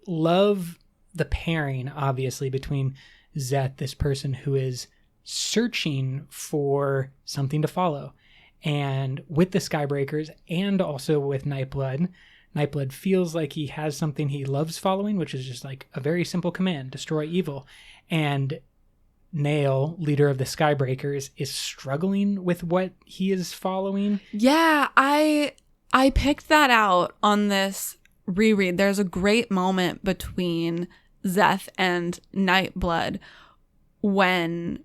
[SPEAKER 2] love the pairing, obviously, between Szeth, this person who is searching for something to follow, and with the Skybreakers, and also with Nightblood. Nightblood feels like he has something he loves following, which is just like a very simple command: destroy evil. And Nael, leader of the Skybreakers, is struggling with what he is following.
[SPEAKER 1] Yeah, I picked that out on this reread. There's a great moment between Szeth and Nightblood when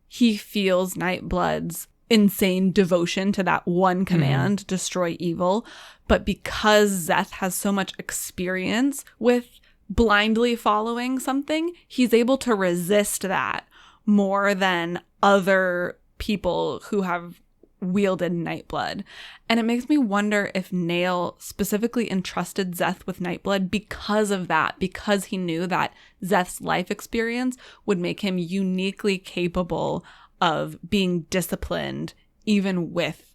[SPEAKER 1] he feels Nightblood's insane devotion to that one command, destroy evil. But because Szeth has so much experience with blindly following something, he's able to resist that more than other people who have wielded Nightblood. And it makes me wonder if Nael specifically entrusted Szeth with Nightblood because of that, because he knew that Szeth's life experience would make him uniquely capable of being disciplined even with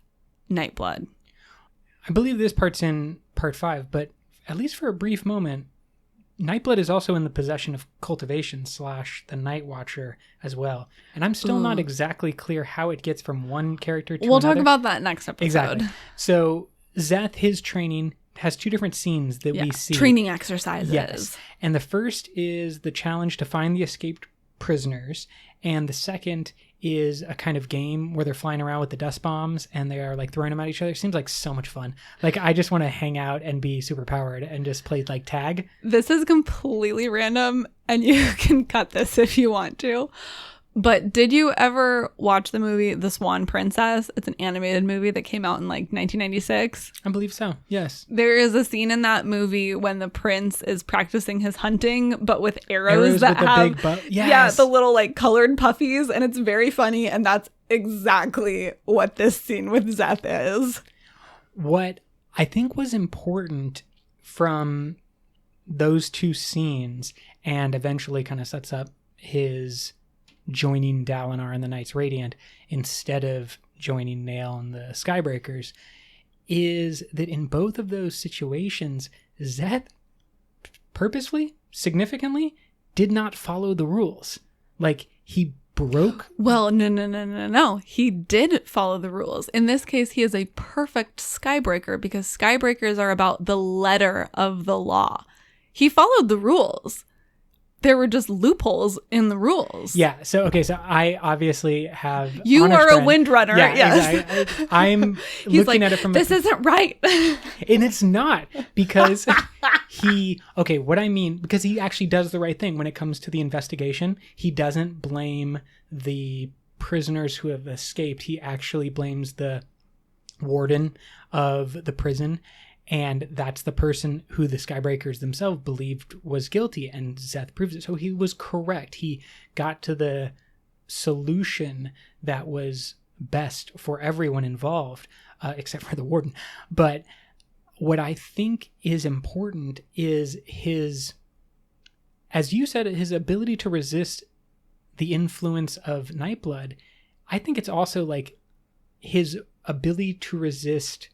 [SPEAKER 1] Nightblood.
[SPEAKER 2] I believe this part's in part 5, but at least for a brief moment, Nightblood is also in the possession of cultivation / the Night Watcher as well. And I'm still not exactly clear how it gets from one character to another.
[SPEAKER 1] We'll talk about that next episode.
[SPEAKER 2] Exactly. So Szeth, his training has 2 different scenes that we see.
[SPEAKER 1] Training exercises.
[SPEAKER 2] Yes. And the first is the challenge to find the escaped prisoners. And the second is a kind of game where they're flying around with the dust bombs and they are like throwing them at each other. It seems like so much fun. Like, I just want to hang out and be super powered and just play like tag.
[SPEAKER 1] This is completely random and you can cut this if you want to. But did you ever watch the movie The Swan Princess? It's an animated movie that came out in like 1996.
[SPEAKER 2] I believe so. Yes.
[SPEAKER 1] There is a scene in that movie when the prince is practicing his hunting, but with arrows that
[SPEAKER 2] with
[SPEAKER 1] have,
[SPEAKER 2] the big
[SPEAKER 1] yeah, the little like colored puffies, and it's very funny. And that's exactly what this scene with Szeth is.
[SPEAKER 2] What I think was important from those 2 scenes, and eventually kind of sets up his joining Dalinar and the Knights Radiant instead of joining Nael and the Skybreakers, is that in both of those situations, Szeth purposefully, significantly, did not follow the rules. Like, he broke...
[SPEAKER 1] Well, no. He did follow the rules. In this case, he is a perfect Skybreaker because Skybreakers are about the letter of the law. He followed the rules. There were just loopholes in the rules.
[SPEAKER 2] Yeah. So, okay. So I obviously have...
[SPEAKER 1] You are a windrunner.
[SPEAKER 2] Yeah,
[SPEAKER 1] yes.
[SPEAKER 2] Exactly. I'm looking at it from...
[SPEAKER 1] This isn't right.
[SPEAKER 2] And it's not, because what I mean, because he actually does the right thing when it comes to the investigation. He doesn't blame the prisoners who have escaped. He actually blames the warden of the prison. And that's the person who the Skybreakers themselves believed was guilty. And Szeth proves it. So he was correct. He got to the solution that was best for everyone involved, except for the warden. But what I think is important is his, as you said, his ability to resist the influence of Nightblood. I think it's also like his ability to resist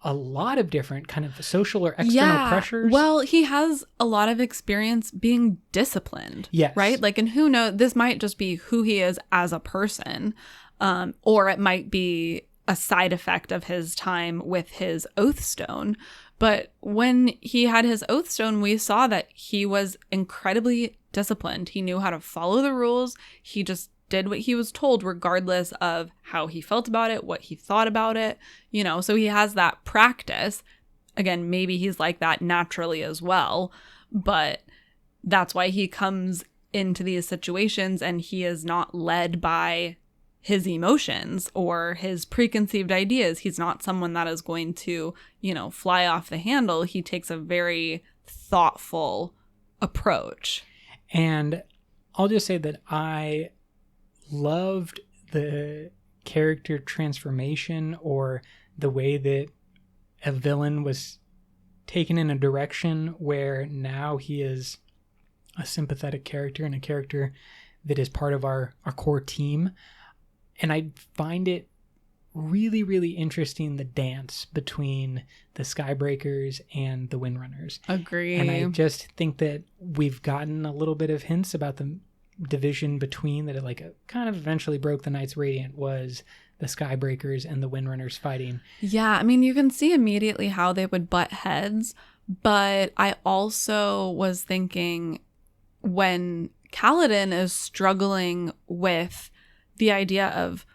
[SPEAKER 2] a lot of different kind of social or external pressures.
[SPEAKER 1] Well, he has a lot of experience being disciplined.
[SPEAKER 2] Yes.
[SPEAKER 1] Right? Like, and who knows, this might just be who he is as a person, or it might be a side effect of his time with his Oathstone. But when he had his Oathstone, we saw that he was incredibly disciplined. He knew how to follow the rules. He just did what he was told, regardless of how he felt about it, what he thought about it, so he has that practice. Again, maybe he's like that naturally as well, but that's why he comes into these situations and he is not led by his emotions or his preconceived ideas. He's not someone that is going to, fly off the handle. He takes a very thoughtful approach.
[SPEAKER 2] And I'll just say that I loved the character transformation, or the way that a villain was taken in a direction where now he is a sympathetic character and a character that is part of our core team. And I find it really, really interesting, the dance between the Skybreakers and the Windrunners.
[SPEAKER 1] Agree.
[SPEAKER 2] And I just think that we've gotten a little bit of hints about the division between that. It like kind of eventually broke the Knights Radiant was the Skybreakers and the Windrunners fighting.
[SPEAKER 1] Yeah, I mean, you can see immediately how they would butt heads, but I also was thinking when Kaladin is struggling with the idea of,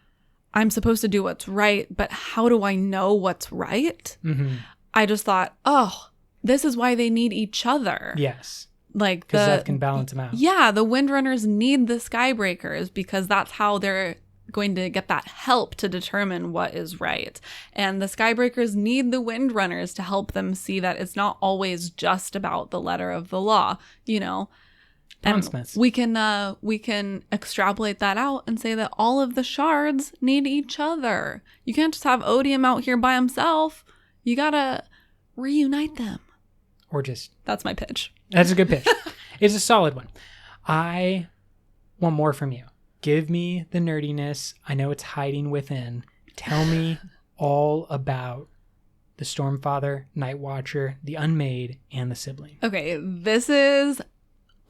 [SPEAKER 1] I'm supposed to do what's right, but how do I know what's right?
[SPEAKER 2] Mm-hmm.
[SPEAKER 1] I just thought, oh, this is why they need each other.
[SPEAKER 2] Yes.
[SPEAKER 1] Like
[SPEAKER 2] because that can balance them out.
[SPEAKER 1] Yeah, the Windrunners need the Skybreakers because that's how they're going to get that help to determine what is right. And the Skybreakers need the Windrunners to help them see that it's not always just about the letter of the law, you know. And we can extrapolate that out and say that all of the shards need each other. You can't just have Odium out here by himself. You gotta reunite them.
[SPEAKER 2] Or just...
[SPEAKER 1] That's my pitch.
[SPEAKER 2] That's a good pitch. It's a solid one. I want more from you. Give me the nerdiness. I know it's hiding within. Tell me all about the Stormfather, Night Watcher, the Unmade, and the Sibling.
[SPEAKER 1] Okay, this is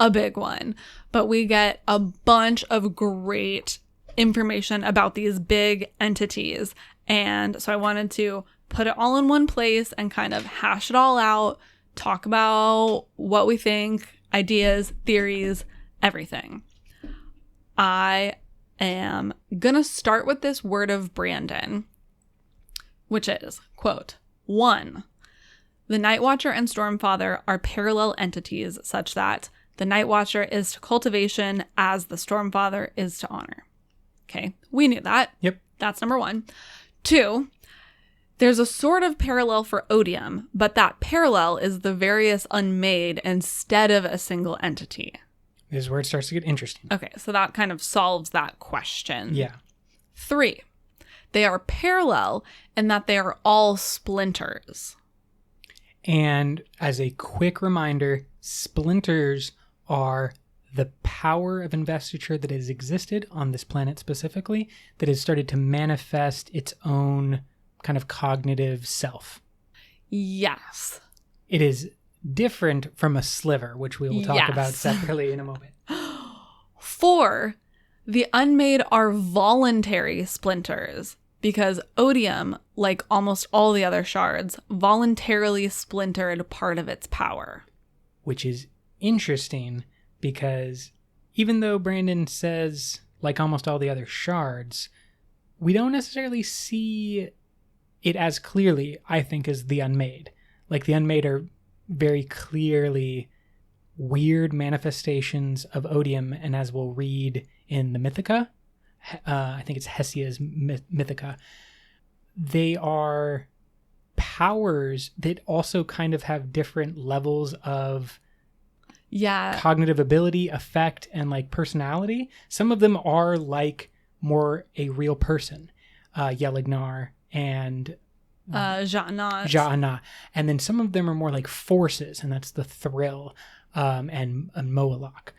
[SPEAKER 1] a big one, but we get a bunch of great information about these big entities. And so I wanted to put it all in one place and kind of hash it all out, talk about what we think, ideas, theories, everything. I am gonna start with this word of Brandon, which is, quote, 1. The Night Watcher and Stormfather are parallel entities such that the Night Watcher is to cultivation as the Stormfather is to honor. Okay, we knew that.
[SPEAKER 2] Yep.
[SPEAKER 1] That's number 1. 2, there's a sort of parallel for Odium, but that parallel is the various Unmade instead of a single entity.
[SPEAKER 2] This is where it starts to get interesting.
[SPEAKER 1] Okay, so that kind of solves that question.
[SPEAKER 2] Yeah.
[SPEAKER 1] 3, they are parallel in that they are all splinters.
[SPEAKER 2] And as a quick reminder, splinters are the power of investiture that has existed on this planet specifically, that has started to manifest its own kind of cognitive self.
[SPEAKER 1] Yes.
[SPEAKER 2] It is different from a sliver, which we will talk about separately in a moment.
[SPEAKER 1] 4, the Unmade are voluntary splinters because Odium, like almost all the other shards, voluntarily splintered part of its power.
[SPEAKER 2] Which is interesting because even though Brandon says, like almost all the other shards, we don't necessarily see it as clearly, I think, as the Unmade. Like the Unmade are very clearly weird manifestations of Odium, and as we'll read in the Mythica, I think it's Hesia's Mythica, they are powers that also kind of have different levels of cognitive ability, effect, and like personality. Some of them are like more a real person, Yelignar and Ja'ana. And then some of them are more like forces, and that's the Thrill and Moalak.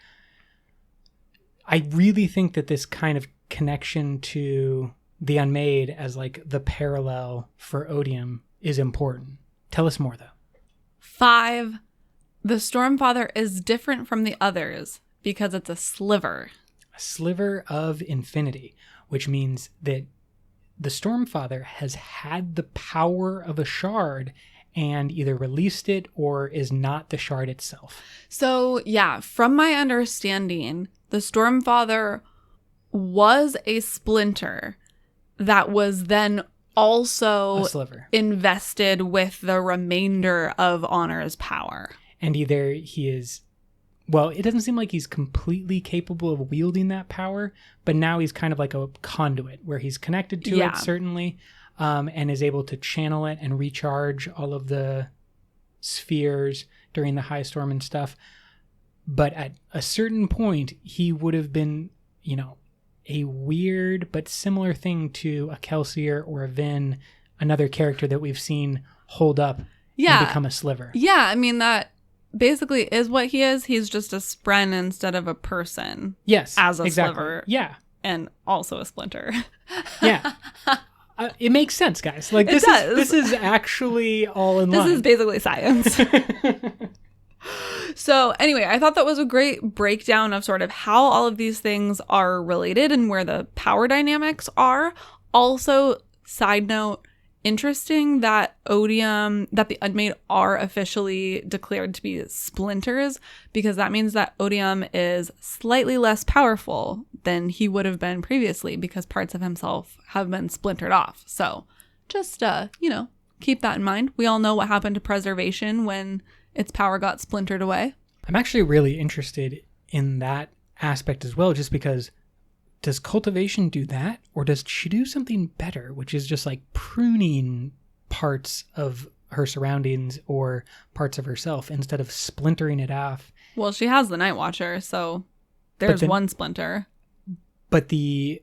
[SPEAKER 2] I really think that this kind of connection to the Unmade as like the parallel for Odium is important. Tell us more, though. 5, the Stormfather is different from the others because it's a sliver. A sliver of infinity, which means that the Stormfather has had the power of a shard and either released it or is not the shard itself.
[SPEAKER 1] So, yeah, from my understanding, the Stormfather was a splinter that was then also invested with the remainder of Honor's power.
[SPEAKER 2] And either he is, well, it doesn't seem like he's completely capable of wielding that power, but now he's kind of like a conduit where he's connected to it, certainly, and is able to channel it and recharge all of the spheres during the high storm and stuff. But at a certain point, he would have been, you know, a weird but similar thing to a Kelsier or a Vin, another character that we've seen hold up and become a sliver.
[SPEAKER 1] Yeah, I mean, that basically is what he is. He's just a spren instead of a person.
[SPEAKER 2] Yes.
[SPEAKER 1] As a
[SPEAKER 2] exactly.
[SPEAKER 1] sliver.
[SPEAKER 2] Yeah.
[SPEAKER 1] And also a splinter.
[SPEAKER 2] Yeah. It makes sense, guys. Like this is actually all in line.
[SPEAKER 1] This is basically science. So anyway, I thought that was a great breakdown of sort of how all of these things are related and where the power dynamics are. Also, side note, interesting that the Unmade are officially declared to be splinters, because that means that Odium is slightly less powerful than he would have been previously because parts of himself have been splintered off. So just, keep that in mind. We all know what happened to preservation when its power got splintered away.
[SPEAKER 2] I'm actually really interested in that aspect as well, just because does cultivation do that, or does she do something better, which is just like pruning parts of her surroundings or parts of herself instead of splintering it off?
[SPEAKER 1] Well, she has the Night Watcher, so there's one splinter.
[SPEAKER 2] But the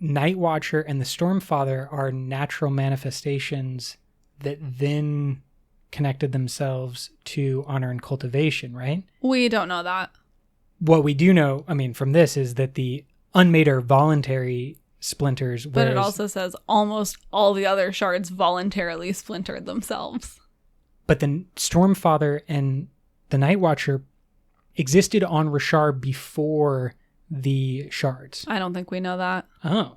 [SPEAKER 2] Night Watcher and the Stormfather are natural manifestations that then connected themselves to honor and cultivation, right?
[SPEAKER 1] We don't know that.
[SPEAKER 2] What we do know, from this is that the Unmade are voluntary splinters.
[SPEAKER 1] But it also says almost all the other shards voluntarily splintered themselves.
[SPEAKER 2] But the Stormfather and the Night Watcher existed on Roshar before the shards.
[SPEAKER 1] I don't think we know that.
[SPEAKER 2] Oh.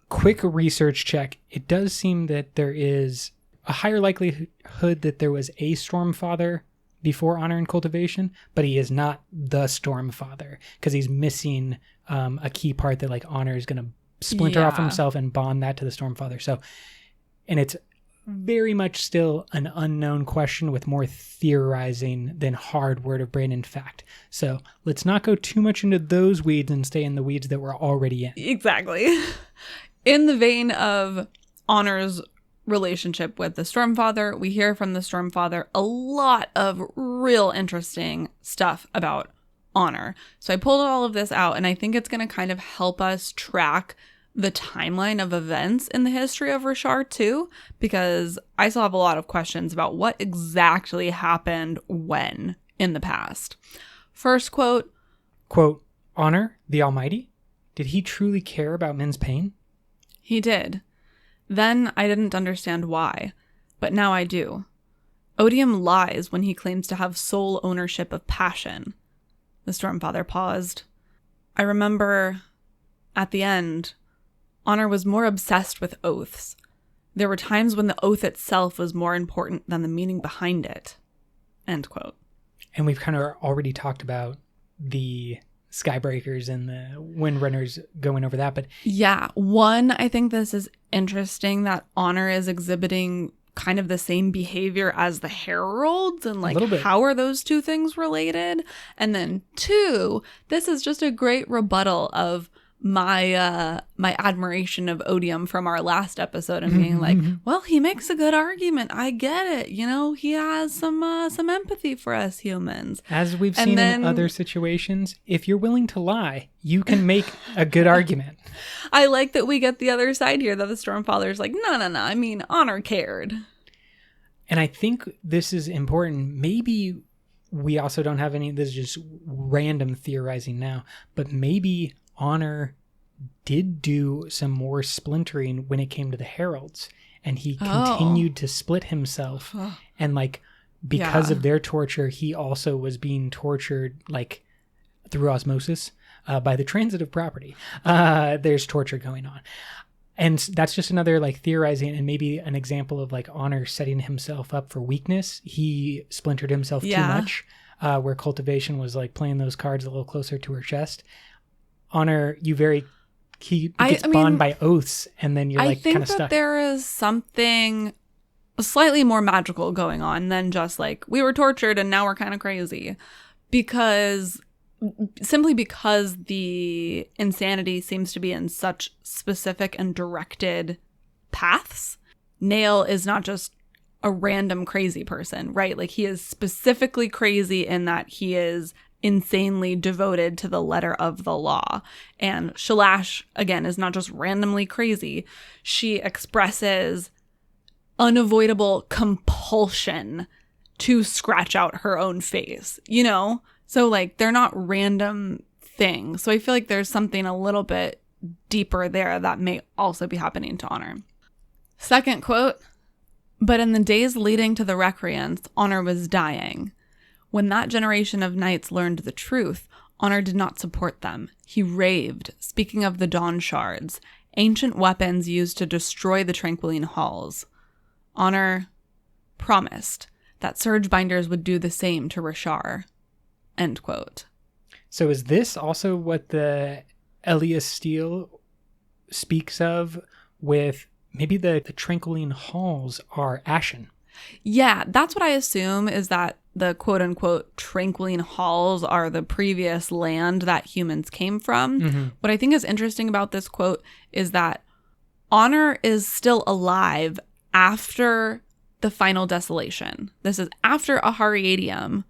[SPEAKER 2] Quick research check. It does seem that there is a higher likelihood that there was a Stormfather before honor and cultivation, but he is not the Stormfather because he's missing a key part that like honor is going to splinter off himself and bond that to the Stormfather. So, and it's very much still an unknown question with more theorizing than hard word of brain and fact. So let's not go too much into those weeds and stay in the weeds that we're already in.
[SPEAKER 1] Exactly. In the vein of honor's relationship with the Stormfather, we hear from the Stormfather a lot of real interesting stuff about honor. So I pulled all of this out, and I think it's going to kind of help us track the timeline of events in the history of Roshar too, because I still have a lot of questions about what exactly happened when in the past. First quote,
[SPEAKER 2] Honor, the Almighty, did he truly care about men's pain?
[SPEAKER 1] He did. Then I didn't understand why, but now I do. Odium lies when he claims to have sole ownership of passion. The Stormfather paused. I remember, at the end, honor was more obsessed with oaths. There were times when the oath itself was more important than the meaning behind it. End quote.
[SPEAKER 2] And we've kind of already talked about the Skybreakers and the Windrunners going over that, but
[SPEAKER 1] yeah, I think this is interesting that honor is exhibiting kind of the same behavior as the Heralds, and like how are those two things related? And then 2, this is just a great rebuttal of my admiration of Odium from our last episode and being like, well, he makes a good argument. I get it. He has some empathy for us humans.
[SPEAKER 2] As we've seen in other situations, if you're willing to lie, you can make a good argument.
[SPEAKER 1] I like that we get the other side here, that the Stormfather's like, no, honor cared.
[SPEAKER 2] And I think this is important. Maybe we also don't have any, this is just random theorizing now, but maybe honor did do some more splintering when it came to the Heralds, and he continued to split himself. And because of their torture, he also was being tortured through osmosis by the transitive property. There's torture going on. And that's just another theorizing, and maybe an example of honor setting himself up for weakness. He splintered himself too much, where cultivation was playing those cards a little closer to her chest. Honor, he gets bond by oaths, and then you're kind of stuck. I think that
[SPEAKER 1] there is something slightly more magical going on than just we were tortured and now we're kind of crazy, because the insanity seems to be in such specific and directed paths. Nail is not just a random crazy person, right? He is specifically crazy in that he is insanely devoted to the letter of the law. And Shalash, again, is not just randomly crazy. She expresses unavoidable compulsion to scratch out her own face, you know? So like they're not random things. So I feel like there's something a little bit deeper there that may also be happening to Honor. Second quote, but in the days leading to the recreance, Honor was dying. When that generation of knights learned the truth, Honor did not support them. He raved, speaking of the Dawn Shards, ancient weapons used to destroy the Tranquiline Halls. Honor promised that Surge Binders would do the same to Roshar. End quote.
[SPEAKER 2] So is this also what the Elias Steele speaks of with maybe the Tranquiline Halls are ashen?
[SPEAKER 1] Yeah, that's what I assume, is that the quote-unquote Tranquiline Halls are the previous land that humans came from. Mm-hmm. What I think is interesting about this quote is that Honor is still alive after the final desolation. This is after Ahariadium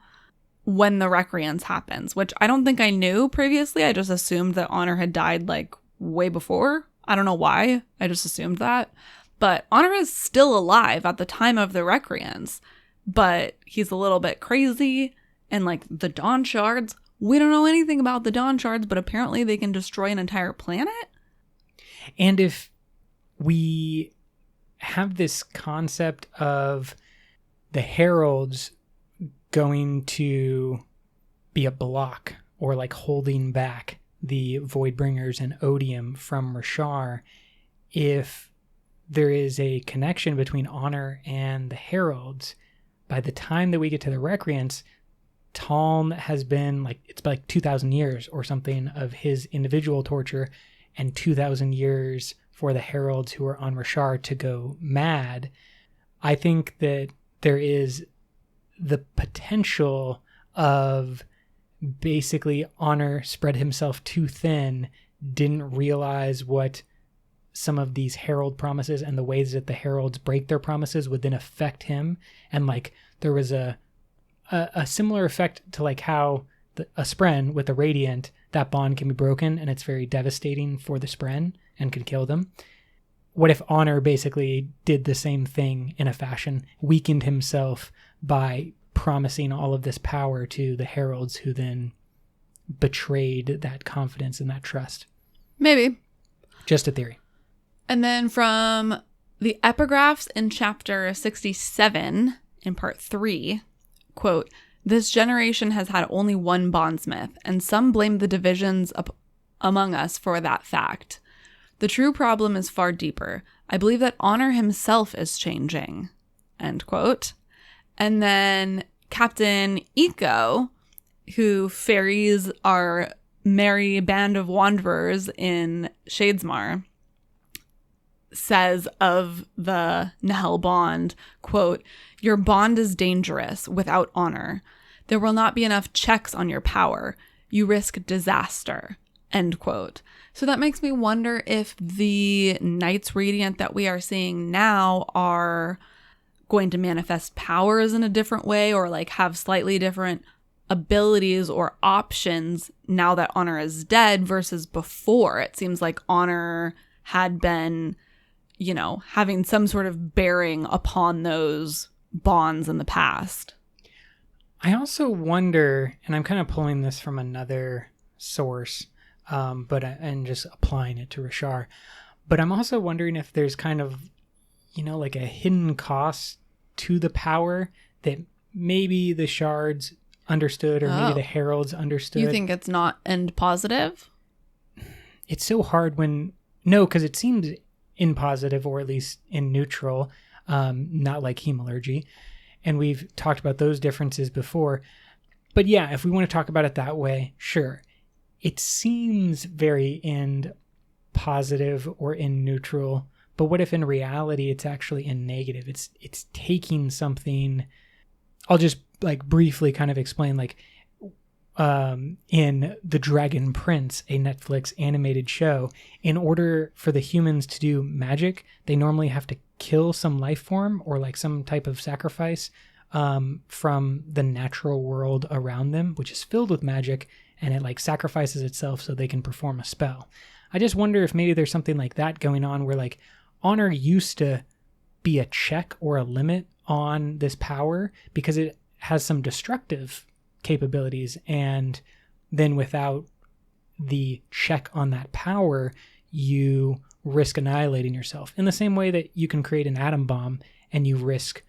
[SPEAKER 1] when the recreance happens, which I don't think I knew previously. I just assumed that Honor had died like way before. I don't know why. I just assumed that. But Honor is still alive at the time of the recreance, but he's a little bit crazy. And like the Dawn Shards, we don't know anything about the Dawn Shards, but apparently they can destroy an entire planet.
[SPEAKER 2] And if we have this concept of the heralds going to be a block or like holding back the Voidbringers and Odium from Roshar, if there is a connection between Honor and the heralds, by the time that we get to the recreance, Talm has been it's like 2,000 years or something of his individual torture, and 2,000 years for the heralds who are on Roshar to go mad. I think that there is the potential of basically Honor spread himself too thin, didn't realize what some of these herald promises and the ways that the heralds break their promises would then affect him. And like there was a similar effect to like how a Spren with a Radiant, that bond can be broken and it's very devastating for the Spren and could kill them. What if Honor basically did the same thing in a fashion, weakened himself by promising all of this power to the heralds who then betrayed that confidence and that trust?
[SPEAKER 1] Maybe.
[SPEAKER 2] Just a theory.
[SPEAKER 1] And then from the epigraphs in chapter 67 in part 3, quote, this generation has had only one bondsmith, and some blame the divisions among us for that fact. The true problem is far deeper. I believe that Honor himself is changing. End quote. And then Captain Eco, who ferries our merry band of wanderers in Shadesmar, says of the Nahel bond, quote, your bond is dangerous without Honor. There will not be enough checks on your power. You risk disaster, end quote. So that makes me wonder if the Knights Radiant that we are seeing now are going to manifest powers in a different way, or like have slightly different abilities or options now that Honor is dead versus before. It seems like Honor had been, you know, having some sort of bearing upon those bonds in the past.
[SPEAKER 2] I also wonder, and I'm kind of pulling this from another source, and just applying it to Roshar, but I'm also wondering if there's kind of, you know, like a hidden cost to the power that maybe the shards understood, or maybe the heralds understood.
[SPEAKER 1] You think it's not end positive?
[SPEAKER 2] It's so hard no, because it seems in positive, or at least in neutral, not like hemalurgy. And we've talked about those differences before. But yeah, if we want to talk about it that way, sure. It seems very in positive or in neutral, but what if in reality it's actually in negative? It's taking something. I'll just like briefly kind of explain, like in The Dragon Prince, a Netflix animated show, in order for the humans to do magic, they normally have to kill some life form or like some type of sacrifice from the natural world around them, which is filled with magic, and it like sacrifices itself so they can perform a spell. I just wonder if maybe there's something like that going on, where like Honor used to be a check or a limit on this power, because it has some destructive capabilities, and then without the check on that power, you risk annihilating yourself. In the same way that you can create an atom bomb and you risk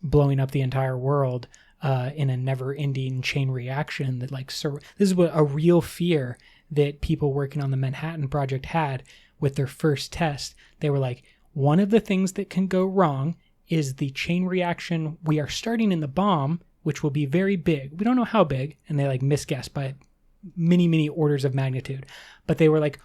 [SPEAKER 2] blowing up the entire world in a never-ending chain reaction that this is what a real fear that people working on the Manhattan Project had with their first test. They were like, one of the things that can go wrong is the chain reaction we are starting in the bomb, which will be very big. We don't know how big, and they misguessed by many, many orders of magnitude. But they were like,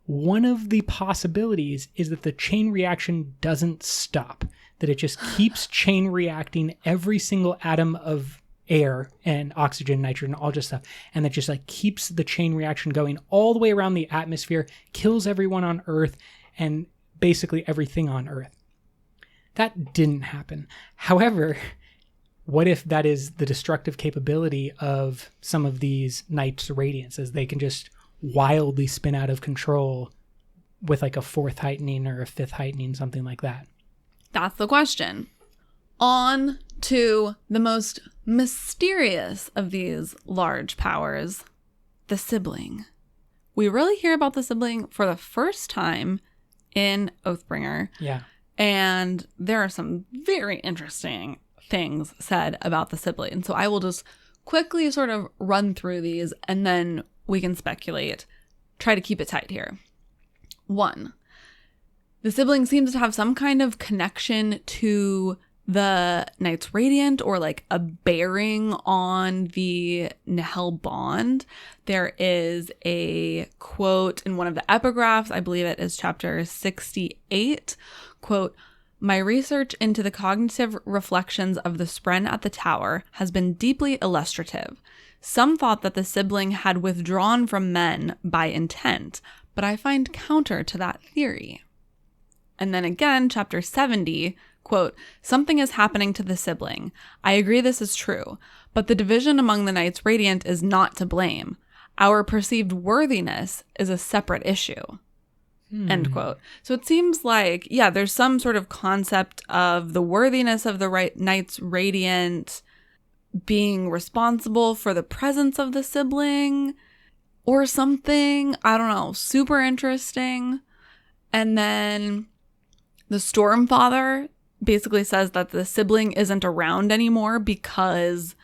[SPEAKER 2] one of the possibilities is that the chain reaction doesn't stop, that it just keeps chain reacting every single atom of air and oxygen, nitrogen, all just stuff. And that just keeps the chain reaction going all the way around the atmosphere, kills everyone on Earth and basically everything on Earth. That didn't happen. However, what if that is the destructive capability of some of these Knights Radiances? They can just wildly spin out of control with a fourth heightening or a fifth heightening, something like that.
[SPEAKER 1] That's the question. On to the most mysterious of these large powers, the sibling. We really hear about the sibling for the first time in Oathbringer.
[SPEAKER 2] Yeah.
[SPEAKER 1] And there are some very interesting things said about the sibling. So I will just quickly sort of run through these and then we can speculate. Try to keep it tight here. 1. The sibling seems to have some kind of connection to the Knights Radiant or a bearing on the Nihil bond. There is a quote in one of the epigraphs, I believe it is chapter 68, quote, "My research into the cognitive reflections of the Spren at the tower has been deeply illustrative. Some thought that the sibling had withdrawn from men by intent, but I find counter to that theory." And then again, chapter 70, quote, "Something is happening to the sibling. I agree this is true, but the division among the Knights Radiant is not to blame. Our perceived worthiness is a separate issue." End quote. So it seems there's some sort of concept of the worthiness of the Knights Radiant being responsible for the presence of the sibling or something. I don't know. Super interesting. And then the Stormfather basically says that the sibling isn't around anymore because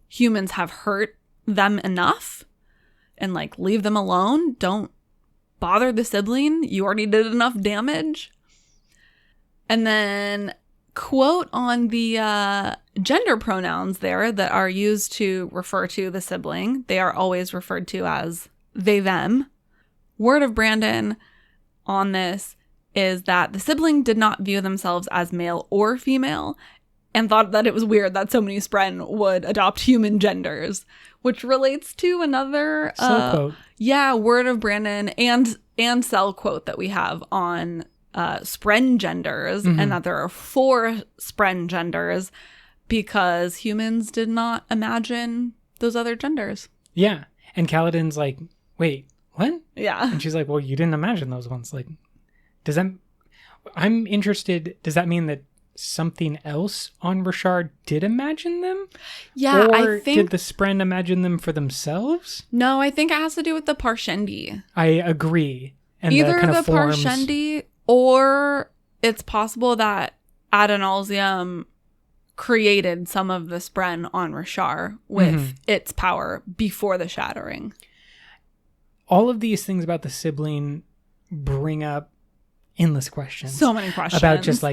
[SPEAKER 1] humans have hurt them enough and leave them alone. Don't bother the sibling. You already did enough damage. And then quote on the gender pronouns there that are used to refer to the sibling. They are always referred to as they, them. Word of Brandon on this is that the sibling did not view themselves as male or female and thought that it was weird that so many Spren would adopt human genders, which relates to another
[SPEAKER 2] quote.
[SPEAKER 1] Word of Brandon and Cell quote that we have on Spren genders, and that there are 4 Spren genders because humans did not imagine those other genders.
[SPEAKER 2] Yeah. And Kaladin's like, wait, what?
[SPEAKER 1] Yeah.
[SPEAKER 2] And she's like, well, you didn't imagine those ones. Does that... I'm interested, does that mean that something else on Roshar did imagine them?
[SPEAKER 1] Yeah,
[SPEAKER 2] or
[SPEAKER 1] I think...
[SPEAKER 2] did the Spren imagine them for themselves?
[SPEAKER 1] No, I think it has to do with the Parshendi.
[SPEAKER 2] I agree. And
[SPEAKER 1] either the
[SPEAKER 2] forms...
[SPEAKER 1] Parshendi, or it's possible that Adonalsium created some of the Spren on Roshar with its power before the Shattering.
[SPEAKER 2] All of these things about the sibling bring up endless questions.
[SPEAKER 1] So many questions.
[SPEAKER 2] About just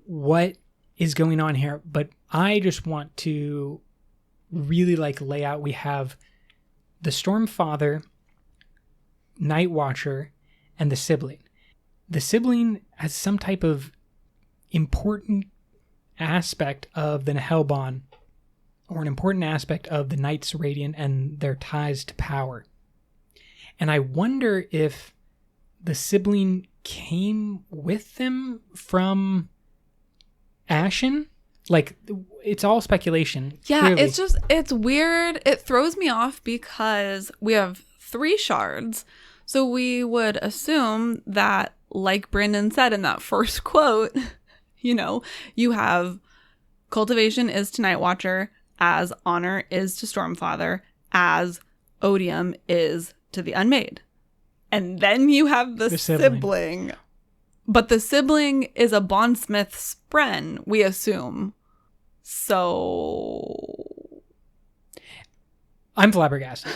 [SPEAKER 2] what is going on here. But I just want to really lay out, we have the Stormfather, Night Watcher, and the sibling. The sibling has some type of important aspect of the Nihilbon, or an important aspect of the Knights Radiant and their ties to power. And I wonder if the sibling came with them from Ashen. It's all speculation.
[SPEAKER 1] Yeah,
[SPEAKER 2] clearly.
[SPEAKER 1] it's weird. It throws me off because we have 3 shards. So we would assume that, like Brandon said in that first quote, you have cultivation is to Night Watcher, as honor is to Stormfather, as odium is to the Unmade. And then you have the sibling. But the sibling is a bondsmith spren, we assume. So
[SPEAKER 2] I'm flabbergasted.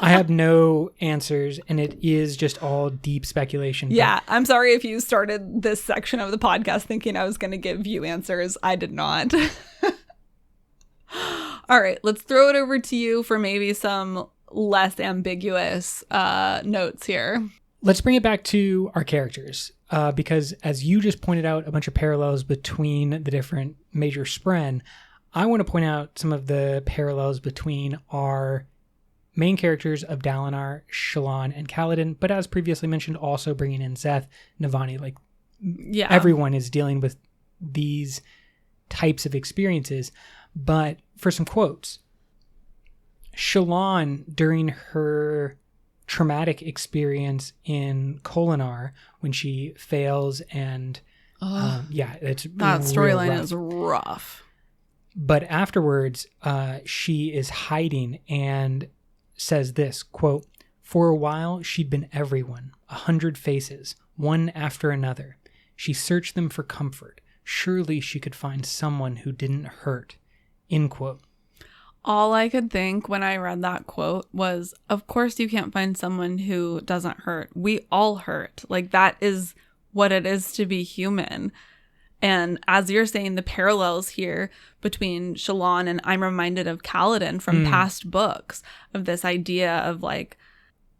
[SPEAKER 2] I have no answers, and it is just all deep speculation.
[SPEAKER 1] Yeah, I'm sorry if you started this section of the podcast thinking I was going to give you answers. I did not. All right, let's throw it over to you for maybe some less ambiguous notes here.
[SPEAKER 2] Let's bring it back to our characters, because as you just pointed out a bunch of parallels between the different major spren, I want to point out some of the parallels between our main characters of Dalinar, Shallan, and Kaladin, but as previously mentioned, also bringing in Szeth, Navani. Like, yeah, everyone is dealing with these types of experiences. But for some quotes, Shallan, during her traumatic experience in Kholinar, when she fails and that
[SPEAKER 1] storyline is rough.
[SPEAKER 2] But afterwards, she is hiding and says this, quote, "For a while, she'd been everyone, 100 faces, one after another. She searched them for comfort. Surely she could find someone who didn't hurt," end quote.
[SPEAKER 1] All I could think when I read that quote was, of course you can't find someone who doesn't hurt. We all hurt. Like, that is what it is to be human. And as you're saying, the parallels here between Shallan and I'm reminded of Kaladin from past books, of this idea of like,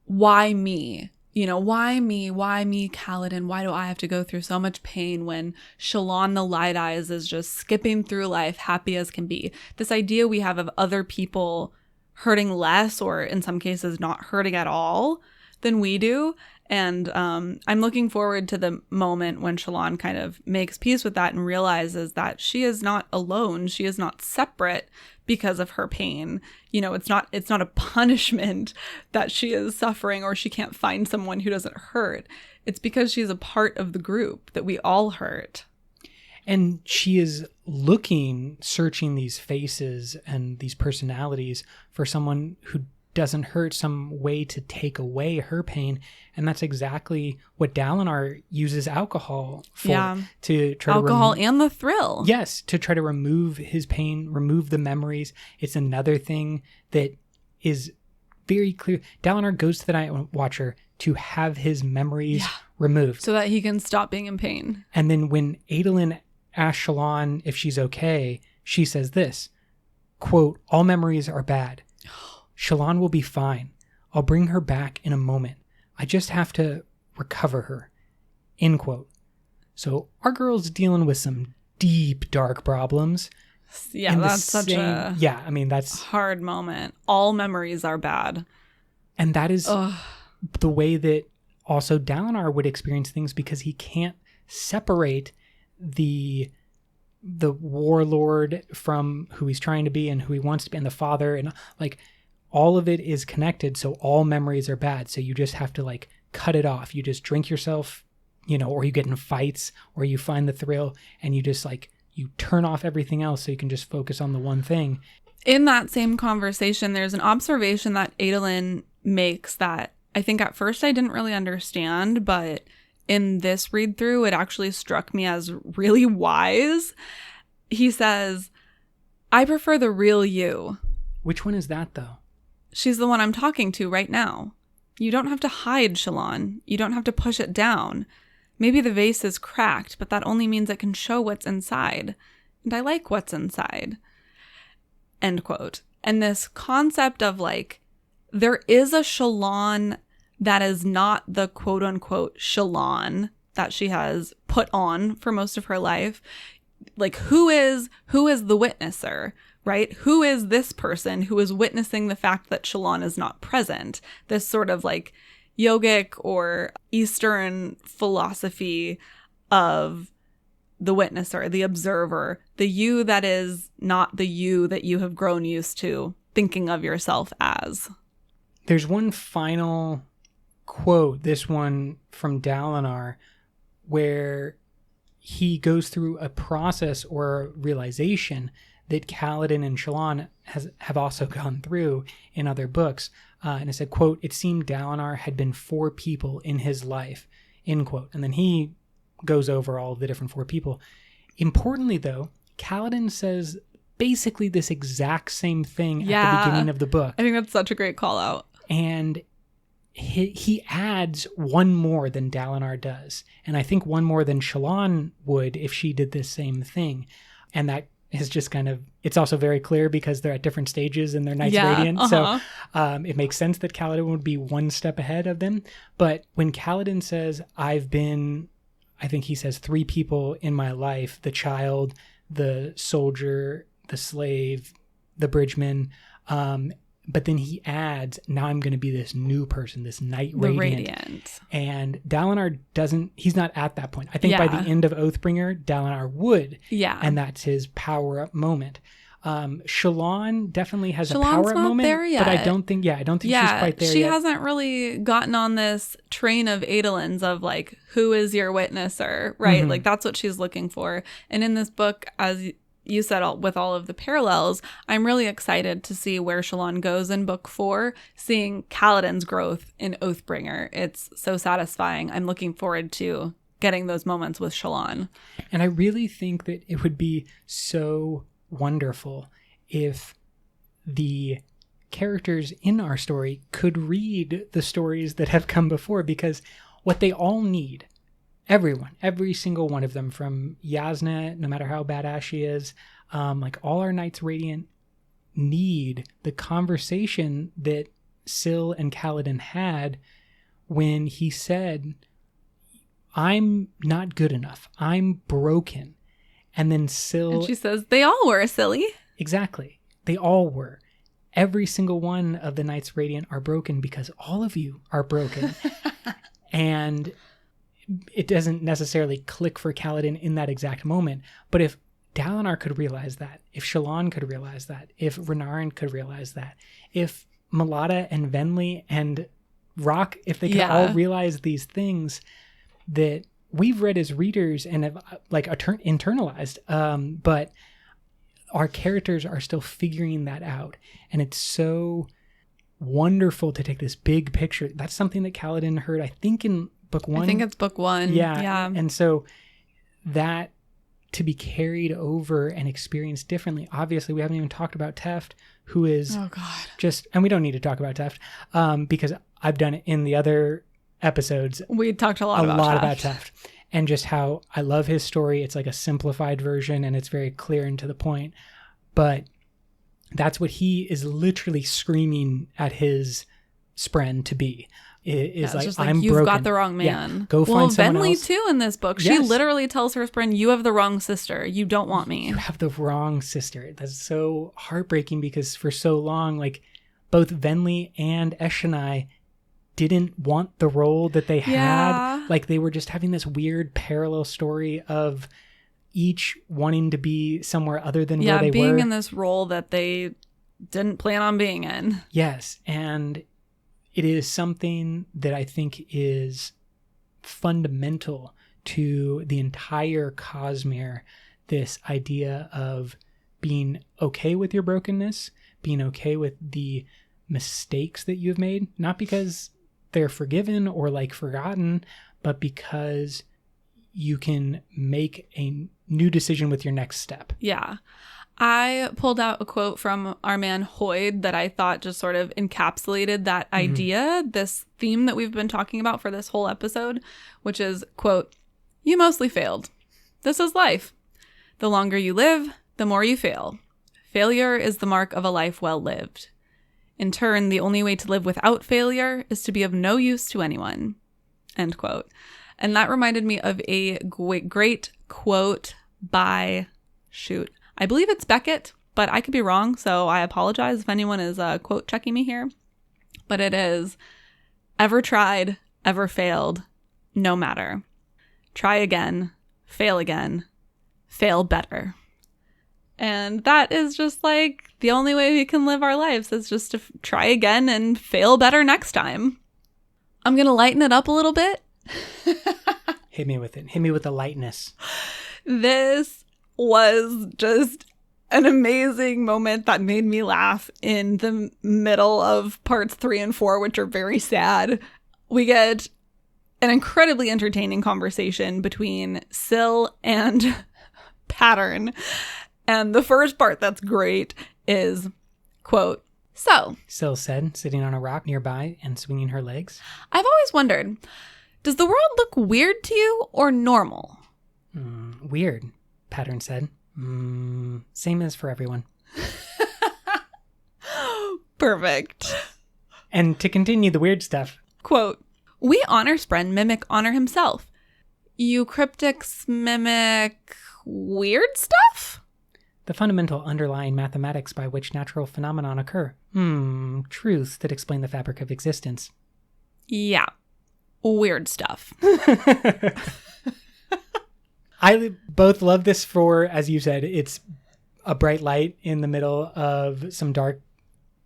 [SPEAKER 1] why me? You know, why me? Why me, Kaladin? Why do I have to go through so much pain when Shallan the Light Eyes is just skipping through life happy as can be? This idea we have of other people hurting less, or in some cases not hurting at all, than we do. And I'm looking forward to the moment when Shallan kind of makes peace with that and realizes that she is not alone. She is not separate because of her pain. You know, it's not a punishment that she is suffering or she can't find someone who doesn't hurt. It's because she's a part of the group that we all hurt.
[SPEAKER 2] And she is searching these faces and these personalities for someone who doesn't hurt, some way to take away her pain. And that's exactly what Dalinar uses alcohol for.
[SPEAKER 1] Yeah.
[SPEAKER 2] To try
[SPEAKER 1] alcohol and the thrill.
[SPEAKER 2] Yes, to try to remove his pain, remove the memories. It's another thing that is very clear. Dalinar goes to the Night Watcher to have his memories removed.
[SPEAKER 1] So that he can stop being in pain.
[SPEAKER 2] And then when Adolin asks Shallan if she's okay, she says this, quote, "All memories are bad. Shallan will be fine. I'll bring her back in a moment. I just have to recover her," end quote. So our girl's dealing with some deep, dark problems.
[SPEAKER 1] Yeah, that's such a
[SPEAKER 2] that's
[SPEAKER 1] hard moment. All memories are bad.
[SPEAKER 2] And that is the way that also Dalinar would experience things, because he can't separate the warlord from who he's trying to be and who he wants to be, and the father, and like all of it is connected. So all memories are bad. So you just have to like cut it off. You just drink yourself, or you get in fights, or you find the thrill, and you just like, you turn off everything else so you can just focus on the one thing.
[SPEAKER 1] In that same conversation, there's an observation that Adolin makes that I think at first I didn't really understand, but in this read through, it actually struck me as really wise. He says, "I prefer the real you."
[SPEAKER 2] Which one is that though?
[SPEAKER 1] She's the one I'm talking to right now. You don't have to hide, Shallan. You don't have to push it down. Maybe the vase is cracked, but that only means it can show what's inside. And I like what's inside. End quote. And this concept of like, there is a Shallan that is not the quote unquote Shallan that she has put on for most of her life. Like, who is the witnesser? Right? Who is this person who is witnessing the fact that Shallan is not present? This sort of like yogic or Eastern philosophy of the witnesser, the observer, the you that is not the you that you have grown used to thinking of yourself as.
[SPEAKER 2] There's one final quote, this one from Dalinar, where he goes through a process or realization that Kaladin and Shallan have also gone through in other books. And it said, quote, "It seemed Dalinar had been 4 people in his life," end quote. And then he goes over all of the different 4 people. Importantly, though, Kaladin says basically this exact same thing at the beginning of the book.
[SPEAKER 1] I think that's such a great call out.
[SPEAKER 2] And he adds one more than Dalinar does. And I think one more than Shallan would if she did this same thing. And that is just kind of, it's also very clear because they're at different stages in their Knights Radiant. So it makes sense that Kaladin would be one step ahead of them. But when Kaladin says, I've been, I think he says 3 people in my life, the child, the soldier, the slave, the bridgeman, but then he adds, now I'm going to be this new person, this Knight Radiant. And Dalinar he's not at that point. I think by the end of Oathbringer, Dalinar would. Yeah. And that's his power-up moment. Shallan definitely has a power-up moment. There yet. But I don't think she's quite there yet.
[SPEAKER 1] She hasn't really gotten on this train of Adolins of like, who is your witnesser, right? Mm-hmm. Like that's what she's looking for. And in this book, as you said, with all of the parallels, I'm really excited to see where Shallan goes in book 4, seeing Kaladin's growth in Oathbringer. It's so satisfying. I'm looking forward to getting those moments with Shallan.
[SPEAKER 2] And I really think that it would be so wonderful if the characters in our story could read the stories that have come before, because what they all need, everyone, every single one of them, from Yasna, no matter how badass she is, like all our Knights Radiant need the conversation that Syl and Kaladin had when he said, I'm not good enough. I'm broken. And then Syl...
[SPEAKER 1] And she says, they all were silly.
[SPEAKER 2] Exactly. They all were. Every single one of the Knights Radiant are broken because all of you are broken. And it doesn't necessarily click for Kaladin in that exact moment. But if Dalinar could realize that, if Shallan could realize that, if Renarin could realize that, if Malada and Venli and Rock, if they could all realize these things that we've read as readers and have like internalized, but our characters are still figuring that out. And it's so wonderful to take this big picture. That's something that Kaladin heard, I think, in book 1.
[SPEAKER 1] I think it's book 1.
[SPEAKER 2] Yeah. And so that to be carried over and experienced differently. Obviously, we haven't even talked about Teft, who is and we don't need to talk about Teft because I've done it in the other episodes.
[SPEAKER 1] We talked a lot about
[SPEAKER 2] Teft. And just how I love his story. It's like a simplified version and it's very clear and to the point. But that's what he is literally screaming at his spren to be. Is like, I'm
[SPEAKER 1] you've
[SPEAKER 2] broken.
[SPEAKER 1] Got the wrong man.
[SPEAKER 2] Yeah, go find someone
[SPEAKER 1] Venli
[SPEAKER 2] else.
[SPEAKER 1] too in this book. She literally tells her spren, you have the wrong sister. You don't want me.
[SPEAKER 2] You have the wrong sister. That's so heartbreaking because for so long, like both Venli and Eshonai didn't want the role that they had. Like they were just having this weird parallel story of each wanting to be somewhere other than where they were.
[SPEAKER 1] Yeah, being in this role that they didn't plan on being in.
[SPEAKER 2] Yes, and it is something that I think is fundamental to the entire Cosmere, this idea of being okay with your brokenness, being okay with the mistakes that you've made, not because they're forgiven or like forgotten, but because you can make a new decision with your next step.
[SPEAKER 1] Yeah. I pulled out a quote from our man Hoyd that I thought just sort of encapsulated that idea, this theme that we've been talking about for this whole episode, which is, quote, "You mostly failed. This is life. The longer you live, the more you fail. Failure is the mark of a life well lived. In turn, the only way to live without failure is to be of no use to anyone." End quote. And that reminded me of a great quote by, I believe it's Beckett, but I could be wrong, so I apologize if anyone is quote checking me here. But it is, "Ever tried, ever failed, no matter. Try again, fail better." And that is just like the only way we can live our lives is just to try again and fail better next time. I'm going to lighten it up a little bit.
[SPEAKER 2] Hit me with it. Hit me with the lightness.
[SPEAKER 1] This was just an amazing moment that made me laugh in the middle of parts 3 and 4, which are very sad. We get an incredibly entertaining conversation between Syl and Pattern. And the first part that's great is, quote, "So,"
[SPEAKER 2] Syl said, sitting on a rock nearby and swinging her legs.
[SPEAKER 1] "I've always wondered, does the world look weird to you or normal?"
[SPEAKER 2] Weird, Pattern said. Same as for everyone.
[SPEAKER 1] Perfect.
[SPEAKER 2] And to continue the weird stuff.
[SPEAKER 1] Quote, "We honor Spren mimic honor himself. You cryptics mimic weird stuff?"
[SPEAKER 2] The fundamental underlying mathematics by which natural phenomena occur. Truths that explain the fabric of existence.
[SPEAKER 1] Yeah. Weird stuff.
[SPEAKER 2] I both love this for, as you said, it's a bright light in the middle of some dark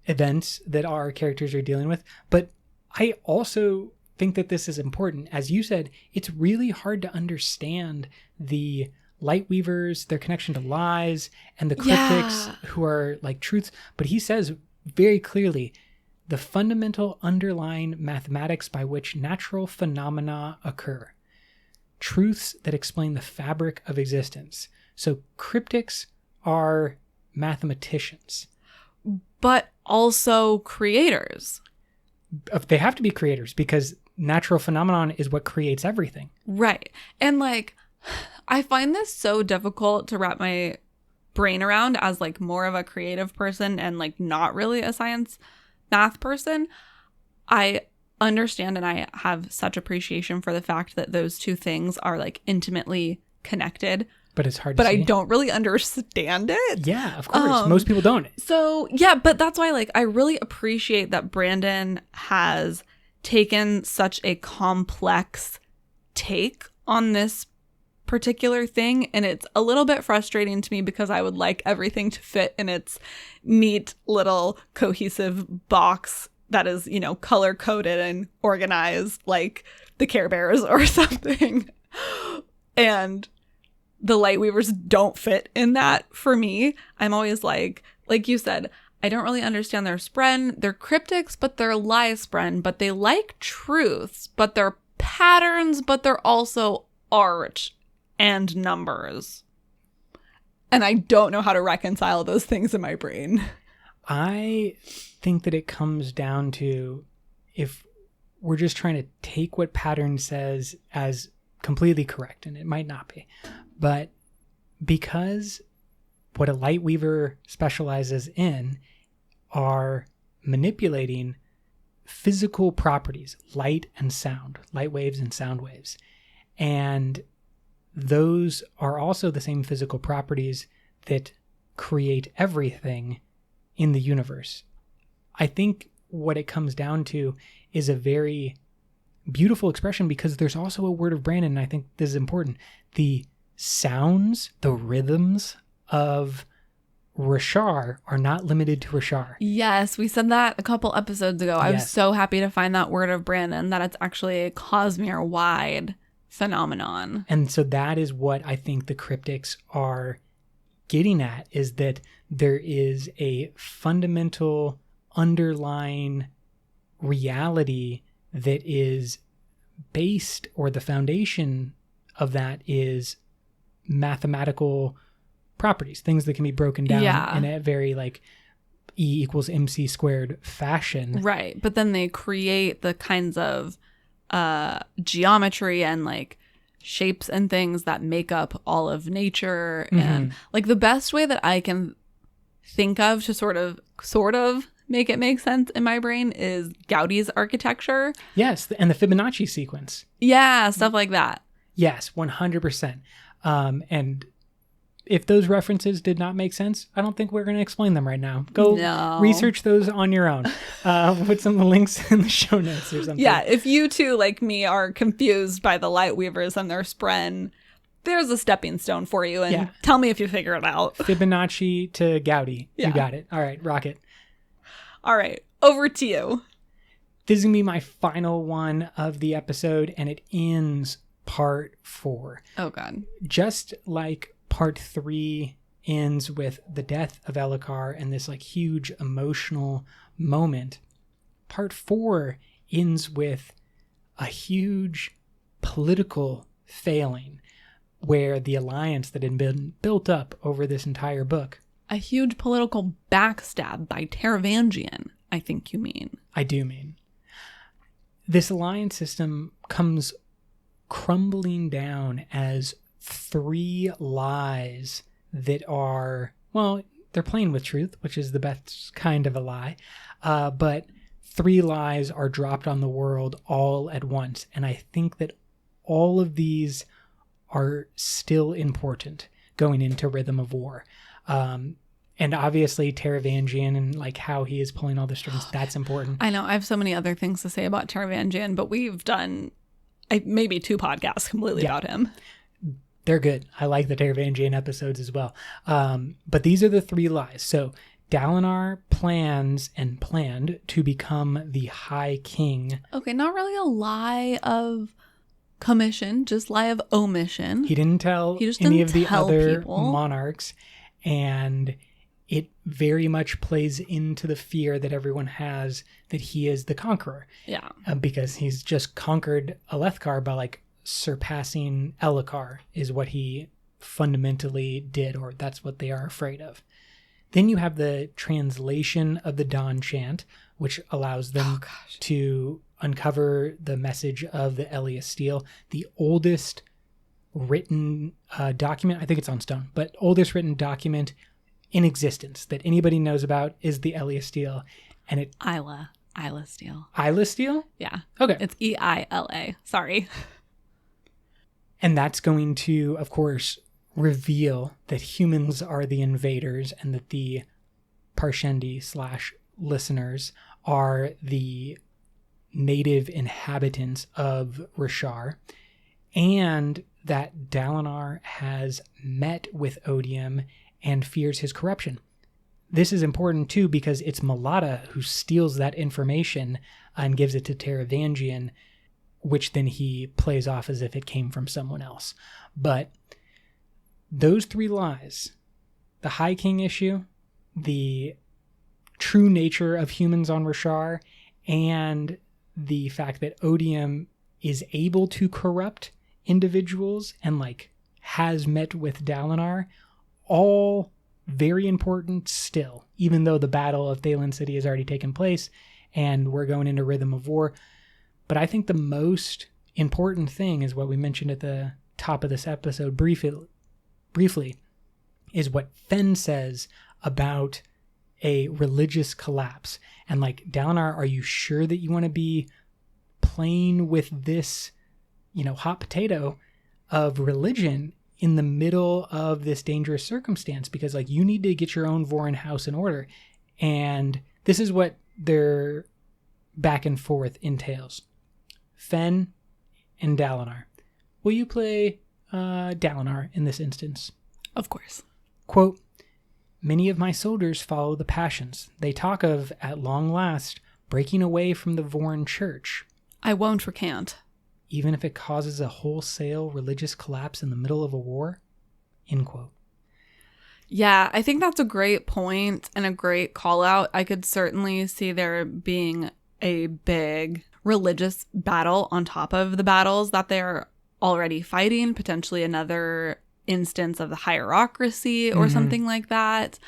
[SPEAKER 2] events that our characters are dealing with. But I also think that this is important. As you said, it's really hard to understand the Lightweavers, their connection to lies, and the cryptics who are like truths. But he says very clearly, the fundamental underlying mathematics by which natural phenomena occur. Truths that explain the fabric of existence. So cryptics are mathematicians.
[SPEAKER 1] But also creators.
[SPEAKER 2] They have to be creators because natural phenomenon is what creates everything.
[SPEAKER 1] Right. And like, I find this so difficult to wrap my brain around as like more of a creative person and like not really a science math person. I understand and I have such appreciation for the fact that those two things are like intimately connected.
[SPEAKER 2] But it's hard to see.
[SPEAKER 1] But I don't really understand it.
[SPEAKER 2] Yeah, of course. Most people don't.
[SPEAKER 1] So yeah, but that's why like I really appreciate that Brandon has taken such a complex take on this particular thing, and it's a little bit frustrating to me because I would like everything to fit in its neat little cohesive box that is, you know, color coded and organized like the Care Bears or something. And the Lightweavers don't fit in that for me. I'm always like you said, I don't really understand their Spren. They're cryptics, but they're lie Spren, but they like truths, but they're patterns, but they're also art and numbers. And I don't know how to reconcile those things in my brain.
[SPEAKER 2] I think that it comes down to if we're just trying to take what Pattern says as completely correct, and it might not be, but because what a Lightweaver specializes in are manipulating physical properties, light and sound, light waves and sound waves, and those are also the same physical properties that create everything in the universe. I think what it comes down to is a very beautiful expression because there's also a word of Brandon, and I think this is important. The sounds, the rhythms of Roshar are not limited to Roshar.
[SPEAKER 1] Yes, we said that a couple episodes ago. I was so happy to find that word of Brandon, that it's actually a Cosmere-wide phenomenon.
[SPEAKER 2] And so that is what I think the cryptics are getting at, is that there is a fundamental underlying reality that is based, or the foundation of that is mathematical properties, things that can be broken down in a very like E equals MC squared fashion.
[SPEAKER 1] Right. But then they create the kinds of geometry and like shapes and things that make up all of nature. And like the best way that I can think of to sort of make it make sense in my brain is Gaudi's architecture.
[SPEAKER 2] Yes, and the Fibonacci sequence.
[SPEAKER 1] Yeah, stuff like that.
[SPEAKER 2] Yes, 100%. And if those references did not make sense, I don't think we're going to explain them right now. Go research those on your own. Put some links in the show notes or something.
[SPEAKER 1] Yeah, if you too, like me, are confused by the Lightweavers and their Spren, there's a stepping stone for you, and tell me if you figure it out.
[SPEAKER 2] Fibonacci to Gaudi. Yeah. You got it. All right, rock it.
[SPEAKER 1] All right, over to you.
[SPEAKER 2] This is going to be my final one of the episode, and it ends part 4.
[SPEAKER 1] Oh, God.
[SPEAKER 2] Just like part 3 ends with the death of Elhokar and this like huge emotional moment. Part 4 ends with a huge political failing where the alliance that had been built up over this entire book.
[SPEAKER 1] A huge political backstab by Taravangian, I think you mean.
[SPEAKER 2] I do mean. This alliance system comes crumbling down as 3 lies that are, well, they're playing with truth, which is the best kind of a lie, but 3 lies are dropped on the world all at once. And I think that all of these are still important going into Rhythm of War. And obviously Taravangian and like how he is pulling all the strings, that's important.
[SPEAKER 1] I know. I have so many other things to say about Taravangian, but we've done maybe 2 podcasts completely about him.
[SPEAKER 2] They're good. I like the Taravangian episodes as well. But these are the 3 lies. So Dalinar planned to become the High King.
[SPEAKER 1] Okay, not really a lie of commission, just lie of omission.
[SPEAKER 2] He didn't tell any of the other monarchs, and it very much plays into the fear that everyone has that he is the conqueror.
[SPEAKER 1] Yeah.
[SPEAKER 2] Because he's just conquered Alethkar by like surpassing Elhokar is what he fundamentally did, or that's what they are afraid of. Then you have the translation of the Dawn Chant, which allows them to uncover the message of the Eliasteel, the oldest written document. I think it's on stone, but oldest written document in existence that anybody knows about is the Eliasteel. And it
[SPEAKER 1] Isla Steel.
[SPEAKER 2] Isla Steel?
[SPEAKER 1] Yeah.
[SPEAKER 2] Okay.
[SPEAKER 1] It's Eila. Sorry.
[SPEAKER 2] And that's going to, of course, reveal that humans are the invaders and that the Parshendi/listeners are the native inhabitants of Roshar, and that Dalinar has met with Odium and fears his corruption. This is important too because it's Malada who steals that information and gives it to Taravangian, which then he plays off as if it came from someone else. But those 3 lies, the High King issue, the true nature of humans on Roshar, and the fact that Odium is able to corrupt individuals and like has met with Dalinar, all very important still, even though the Battle of Thaylen City has already taken place and we're going into Rhythm of War. But I think the most important thing is what we mentioned at the top of this episode briefly, is what Fen says about a religious collapse. And like, Dalinar, are you sure that you want to be playing with this, hot potato of religion in the middle of this dangerous circumstance? Because like, you need to get your own Vorin house in order. And this is what their back and forth entails. Fen and Dalinar. Will you play Dalinar in this instance?
[SPEAKER 1] Of course.
[SPEAKER 2] Quote, "Many of my soldiers follow the passions. They talk of, at long last, breaking away from the Vorin church.
[SPEAKER 1] I won't recant.
[SPEAKER 2] Even if it causes a wholesale religious collapse in the middle of a war." End quote.
[SPEAKER 1] Yeah, I think that's a great point and a great call out. I could certainly see there being a big religious battle on top of the battles that they're already fighting, potentially another instance of the hierocracy or something like that.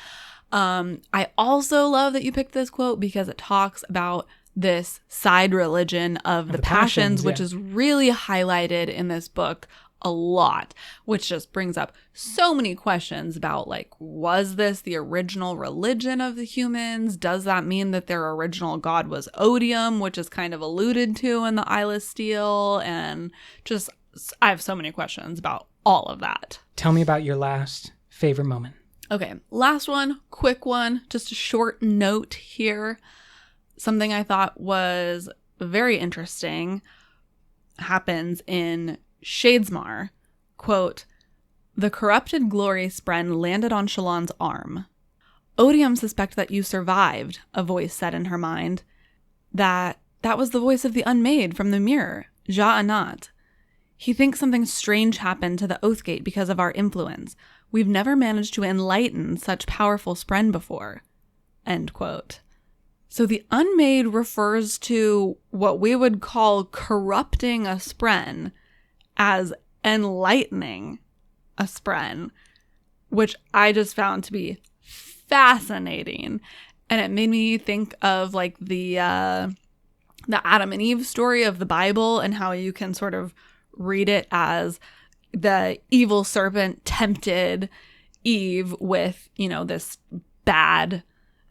[SPEAKER 1] I also love that you picked this quote because it talks about this side religion of the passions, which is really highlighted in this book a lot, which just brings up so many questions about like, was this the original religion of the humans? Does that mean that their original god was Odium, which is kind of alluded to in the Eliasteel? And just, I have so many questions about all of that.
[SPEAKER 2] Tell me about your last favorite moment.
[SPEAKER 1] Okay, last one, quick one, just a short note here. Something I thought was very interesting happens in Shadesmar. Quote, "The corrupted glory spren landed on Shallan's arm. Odium suspect that you survived," a voice said in her mind. That was the voice of the Unmade from the mirror, Ja Anat. "He thinks something strange happened to the Oathgate because of our influence. We've never managed to enlighten such powerful spren before. End quote. So the unmade refers to what we would call corrupting a spren as enlightening a spren, which I just found to be fascinating. And it made me think of like the Adam and Eve story of the Bible and how you can sort of read it as the evil serpent tempted Eve with, you know, this bad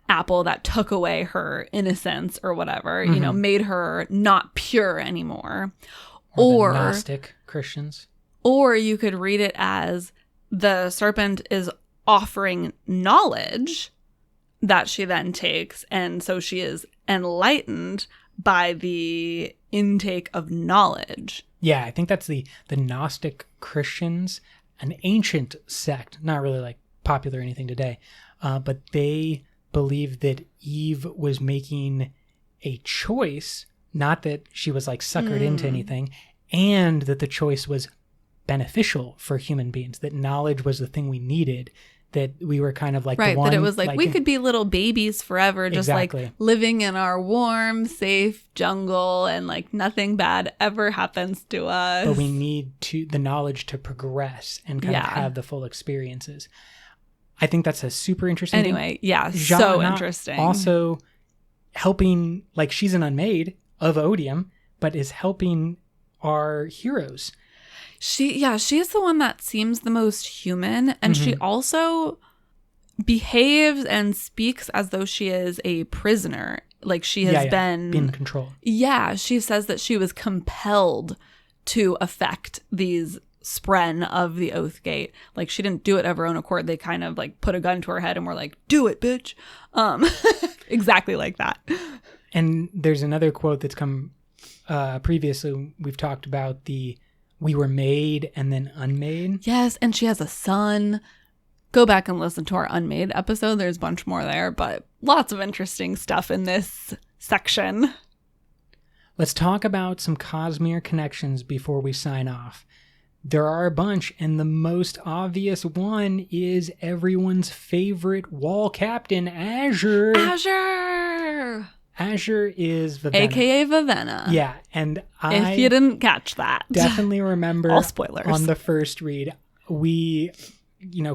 [SPEAKER 1] apple that took away her innocence or whatever, you know, made her not pure anymore.
[SPEAKER 2] Or the Gnostic Christians.
[SPEAKER 1] Or you could read it as the serpent is offering knowledge that she then takes, and so she is enlightened by the intake of knowledge.
[SPEAKER 2] Yeah, I think that's the Gnostic Christians, an ancient sect, not really like popular or anything today, but they believed that Eve was making a choice, not that she was like suckered into anything, and that the choice was beneficial for human beings, that knowledge was the thing we needed, that we were kind of like
[SPEAKER 1] right,
[SPEAKER 2] the one,
[SPEAKER 1] that it was like we could be little babies forever, just
[SPEAKER 2] exactly.
[SPEAKER 1] like living in our warm, safe jungle, and like nothing bad ever happens to us.
[SPEAKER 2] But we need the knowledge to progress and kind of have the full experiences. I think that's a super interesting
[SPEAKER 1] thing. Yeah,
[SPEAKER 2] Zha
[SPEAKER 1] so interesting.
[SPEAKER 2] Also helping, like she's an unmade of Odium, but is helping our heroes.
[SPEAKER 1] She's the one that seems the most human, and she also behaves and speaks as though she is a prisoner. Like she has been
[SPEAKER 2] in control.
[SPEAKER 1] Yeah, she says that she was compelled to affect these spren of the Oathgate. Like she didn't do it of her own accord. They kind of like put a gun to her head and were like, "Do it, bitch." Exactly like that.
[SPEAKER 2] And there's another quote that's come previously. We've talked about we were made and then unmade.
[SPEAKER 1] Yes, and she has a son. Go back and listen to our unmade episode. There's a bunch more there, but lots of interesting stuff in this section.
[SPEAKER 2] Let's talk about some Cosmere connections before we sign off. There are a bunch, and the most obvious one is everyone's favorite wall captain, Azure. Azure is Vivenna.
[SPEAKER 1] AKA Vivenna.
[SPEAKER 2] Yeah, and
[SPEAKER 1] if you didn't catch that.
[SPEAKER 2] Definitely remember
[SPEAKER 1] all spoilers.
[SPEAKER 2] On the first read, we,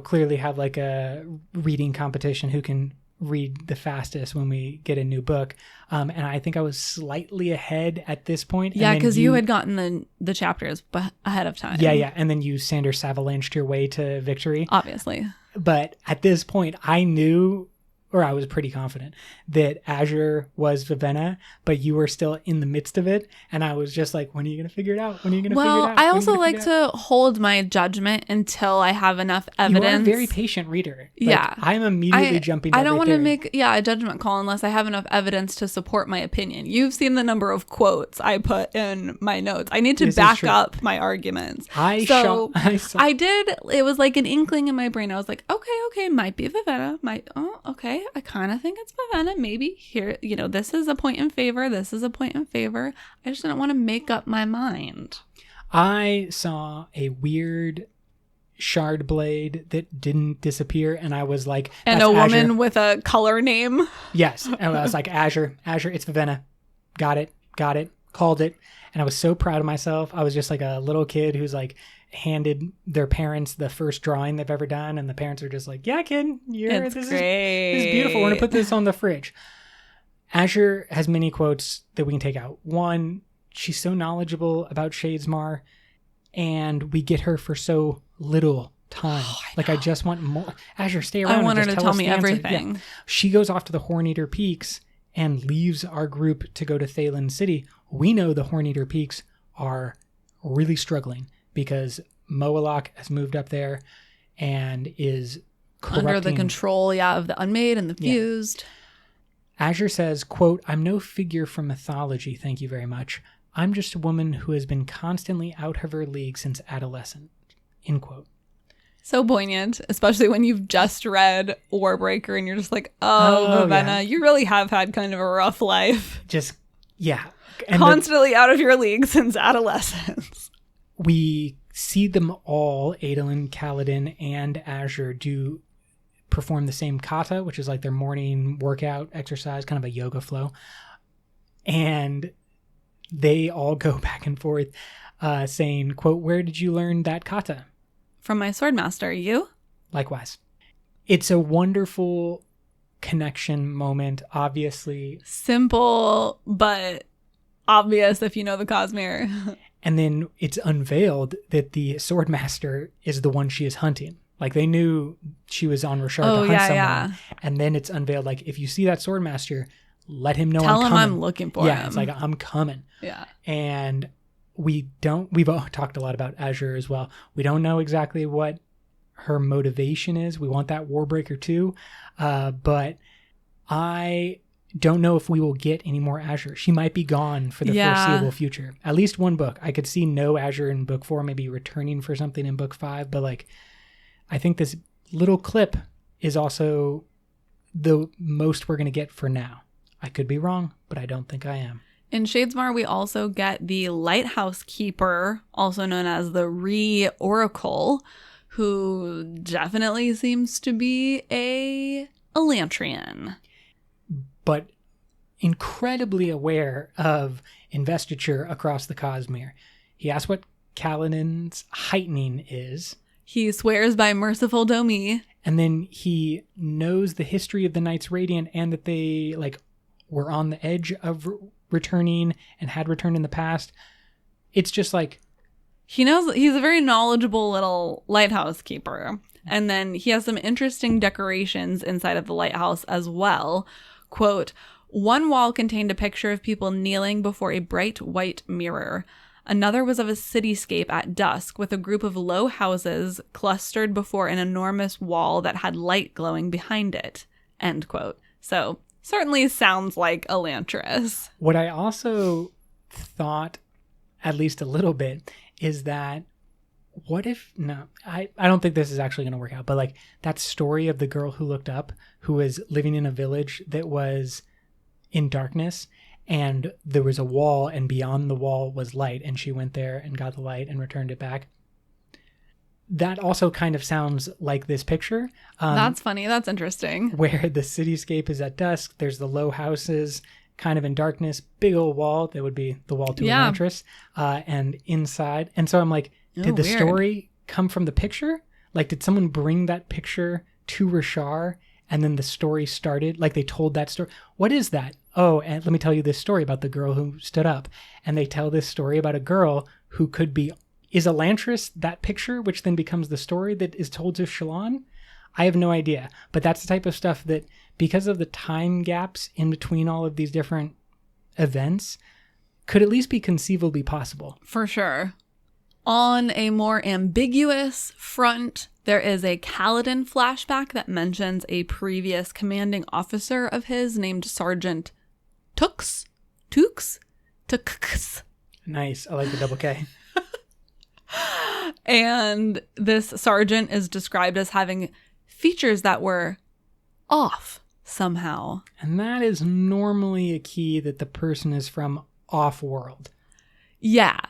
[SPEAKER 2] clearly have like a reading competition who can read the fastest when we get a new book. And I think I was slightly ahead at this point.
[SPEAKER 1] Yeah, because you had gotten the chapters ahead of time.
[SPEAKER 2] Yeah. And then you Sander Savalanched your way to victory.
[SPEAKER 1] Obviously.
[SPEAKER 2] But at this point, I knew, or I was pretty confident, that Azure was Vivenna, but you were still in the midst of it. And I was just like, when are you going to figure it out?
[SPEAKER 1] Well, I also like to hold my judgment until I have enough evidence.
[SPEAKER 2] You are a very patient reader. I'm immediately jumping to
[SPEAKER 1] I don't want to make a judgment call unless I have enough evidence to support my opinion. You've seen the number of quotes I put in my notes. I need to back up my arguments. I did. It was like an inkling in my brain. I was like, okay, might be Vivenna. Okay. I kind of think it's Vivenna. Maybe here, this is a point in favor. This is a point in favor. I just didn't want to make up my mind.
[SPEAKER 2] I saw a weird shard blade that didn't disappear, and I was like,
[SPEAKER 1] and a woman Azure. With a color name.
[SPEAKER 2] Yes. And I was like, Azure, it's Vivenna. Got it. Called it. And I was so proud of myself. I was just like a little kid who's like, handed their parents the first drawing they've ever done, and the parents are just like, yeah, kid, this is beautiful, we're gonna put this on the fridge. Azure has many quotes that we can take out. One, she's so knowledgeable about Shadesmar, and we get her for so little time. I just want more. Azure, stay around.
[SPEAKER 1] I want her to tell me everything.
[SPEAKER 2] Yeah. She goes off to the Horneater Peaks and leaves our group to go to Thaylen City. We know the Horneater Peaks are really struggling because Moalak has moved up there and is corrupting.
[SPEAKER 1] Under the control, of the unmade and the fused.
[SPEAKER 2] Azure says, quote, "I'm no figure from mythology, thank you very much. I'm just a woman who has been constantly out of her league since adolescence." End quote.
[SPEAKER 1] So poignant, especially when you've just read Warbreaker and you're just like, Vivenna, you really have had kind of a rough life. And constantly out of your league since adolescence.
[SPEAKER 2] We see them all, Adolin, Kaladin, and Azure, perform the same kata, which is like their morning workout exercise, kind of a yoga flow. And they all go back and forth saying, quote, "Where did you learn that kata?"
[SPEAKER 1] "From my swordmaster. You?"
[SPEAKER 2] Likewise. It's a wonderful connection moment, obviously.
[SPEAKER 1] Simple, but obvious if you know the Cosmere.
[SPEAKER 2] And then it's unveiled that the swordmaster is the one she is hunting. Like, they knew she was on Roshar to hunt someone. Yeah. And then it's unveiled, like, if you see that swordmaster, let him know
[SPEAKER 1] Tell
[SPEAKER 2] I'm
[SPEAKER 1] him
[SPEAKER 2] coming.
[SPEAKER 1] I'm looking for him.
[SPEAKER 2] Yeah, it's like, I'm coming.
[SPEAKER 1] Yeah.
[SPEAKER 2] And we've talked a lot about Azure as well. We don't know exactly what her motivation is. We want that Warbreaker too. But I don't know if we will get any more Azure. She might be gone for the foreseeable future. At least one book. I could see no Azure in book 4, maybe returning for something in book 5. But like, I think this little clip is also the most we're going to get for now. I could be wrong, but I don't think I am.
[SPEAKER 1] In Shadesmar, we also get the Lighthouse Keeper, also known as the Re-Oracle, who definitely seems to be a Elantrian.
[SPEAKER 2] But incredibly aware of investiture across the Cosmere. He asks what Kaladin's heightening is.
[SPEAKER 1] He swears by merciful Domi.
[SPEAKER 2] And then he knows the history of the Knights Radiant and that they were on the edge of returning and had returned in the past. It's just like,
[SPEAKER 1] he knows he's a very knowledgeable little lighthouse keeper. And then he has some interesting decorations inside of the lighthouse as well. Quote, "One wall contained a picture of people kneeling before a bright white mirror. Another was of a cityscape at dusk with a group of low houses clustered before an enormous wall that had light glowing behind it." End quote. So certainly sounds like Elantris.
[SPEAKER 2] What I also thought, at least a little bit, is that I don't think this is actually going to work out, but like that story of the girl who looked up, who was living in a village that was in darkness, and there was a wall, and beyond the wall was light, and she went there and got the light and returned it back. That also kind of sounds like this picture.
[SPEAKER 1] That's funny. That's interesting.
[SPEAKER 2] Where the cityscape is at dusk, there's the low houses, kind of in darkness, big old wall. That would be the wall to Elantris, and inside. And so I'm like, did the story come from the picture? Like, did someone bring that picture to Roshar, and then the story started? Like, they told that story. What is that? Oh, and let me tell you this story about the girl who stood up. And they tell this story about a girl who could be... Is Elantris that picture, which then becomes the story that is told to Shallan? I have no idea. But that's the type of stuff that, because of the time gaps in between all of these different events, could at least be conceivably possible.
[SPEAKER 1] For sure. On a more ambiguous front, there is a Kaladin flashback that mentions a previous commanding officer of his named Sergeant Tooks.
[SPEAKER 2] Nice. I like the double K.
[SPEAKER 1] And this sergeant is described as having features that were off somehow.
[SPEAKER 2] And that is normally a key that the person is from off-world.
[SPEAKER 1] Yeah.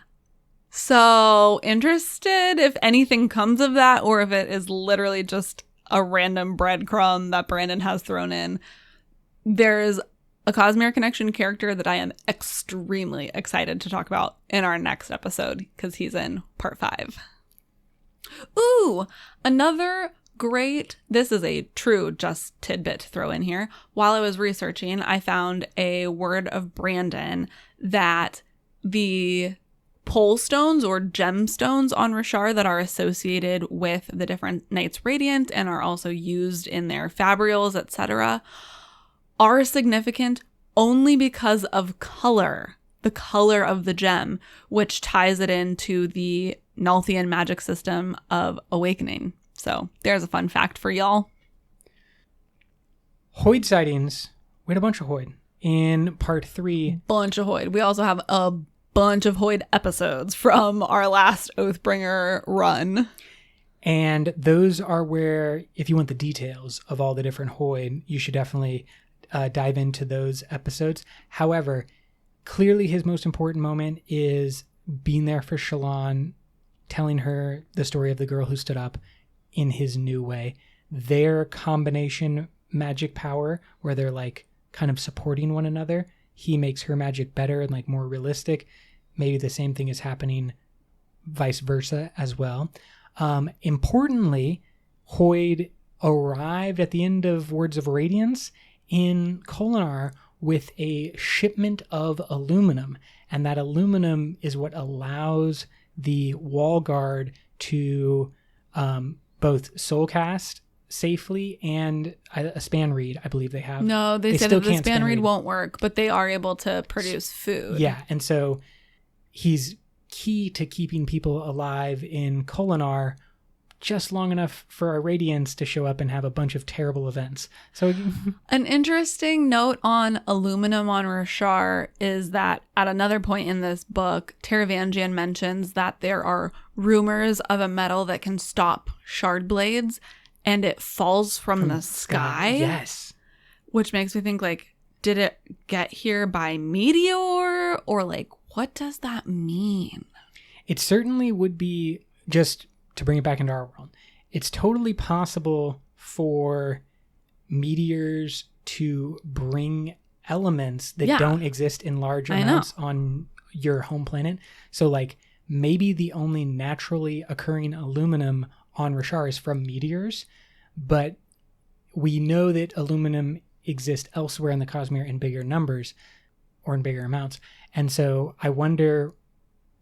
[SPEAKER 1] So interested if anything comes of that, or if it is literally just a random breadcrumb that Brandon has thrown in. There's a Cosmere Connection character that I am extremely excited to talk about in our next episode, because he's in part 5. Ooh, another great, this is a true just tidbit to throw in here. While I was researching, I found a word of Brandon that the pole stones or gemstones on Roshar that are associated with the different Knights Radiant and are also used in their fabrials, etc., are significant only because of color, the color of the gem, which ties it into the Nalthian magic system of awakening. So there's a fun fact for y'all.
[SPEAKER 2] Hoid sightings. We had a bunch of Hoid in part 3.
[SPEAKER 1] Bunch of Hoid. We also have a bunch of Hoid episodes from our last Oathbringer run.
[SPEAKER 2] And those are where, if you want the details of all the different Hoid, you should definitely dive into those episodes. However, clearly his most important moment is being there for Shallan telling her the story of the girl who stood up in his new way. Their combination magic power, where they're like kind of supporting one another, he makes her magic better and like more realistic. Maybe the same thing is happening vice versa as well. Importantly, Hoyd arrived at the end of Words of Radiance in Kholinar with a shipment of aluminum, and that aluminum is what allows the wall guard to both soulcast safely and a span read, I believe they have.
[SPEAKER 1] No, they said that the span read won't work, but they are able to produce food.
[SPEAKER 2] Yeah, and so he's key to keeping people alive in Kholinar just long enough for a Radiance to show up and have a bunch of terrible events. So
[SPEAKER 1] an interesting note on aluminum on Roshar is that at another point in this book, Taravangian mentions that there are rumors of a metal that can stop shard blades, and it falls from the sky.
[SPEAKER 2] Yes.
[SPEAKER 1] Which makes me think, like, did it get here by meteor? Or, like, what does that mean?
[SPEAKER 2] It certainly would be, just to bring it back into our world, it's totally possible for meteors to bring elements that don't exist in large amounts on your home planet. So, like, maybe the only naturally occurring aluminum on Roshar is from meteors, but we know that aluminum exists elsewhere in the Cosmere in bigger numbers or in bigger amounts. And so I wonder,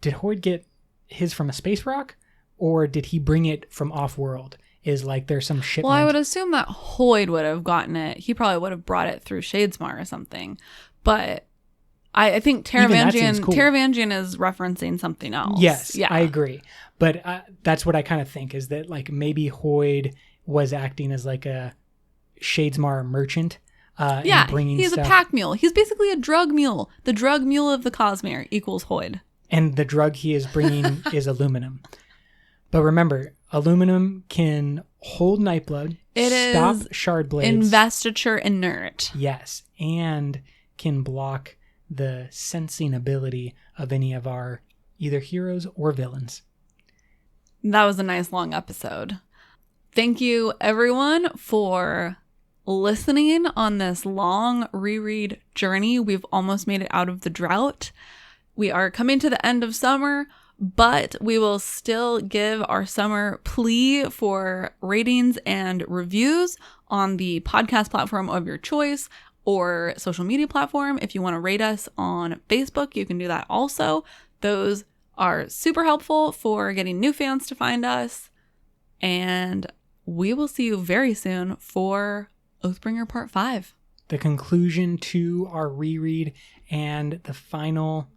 [SPEAKER 2] did Hoyd get his from a space rock, or did he bring it from off-world? Is like there's some shipment?
[SPEAKER 1] Well, I would assume that Hoyd would have gotten it. He probably would have brought it through Shadesmar or something. But I think Taravangian is referencing something else.
[SPEAKER 2] Yes, yeah. I agree. But that's what I kind of think, is that like maybe Hoyd was acting as like a Shadesmar merchant.
[SPEAKER 1] He's a pack mule. He's basically a drug mule. The drug mule of the Cosmere equals Hoyd.
[SPEAKER 2] And the drug he is bringing is aluminum. But remember, aluminum can hold Nightblood, stop shard blades.
[SPEAKER 1] Investiture inert.
[SPEAKER 2] Yes, and can block the sensing ability of any of our either heroes or villains.
[SPEAKER 1] That was a nice long episode. Thank you, everyone, for listening on this long reread journey. We've almost made it out of the drought. We are coming to the end of summer, but we will still give our summer plea for ratings and reviews on the podcast platform of your choice or social media platform. If you want to rate us on Facebook, you can do that also. Those are super helpful for getting new fans to find us. And we will see you very soon for Oathbringer Part 5.
[SPEAKER 2] The conclusion to our reread and the final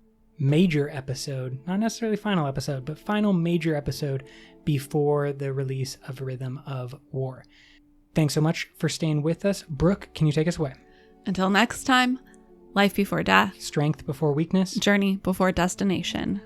[SPEAKER 2] major episode, not necessarily final episode, but final major episode before the release of Rhythm of War. Thanks so much for staying with us. Brooke, can you take us away?
[SPEAKER 1] Until next time, life before death,
[SPEAKER 2] strength before weakness,
[SPEAKER 1] journey before destination.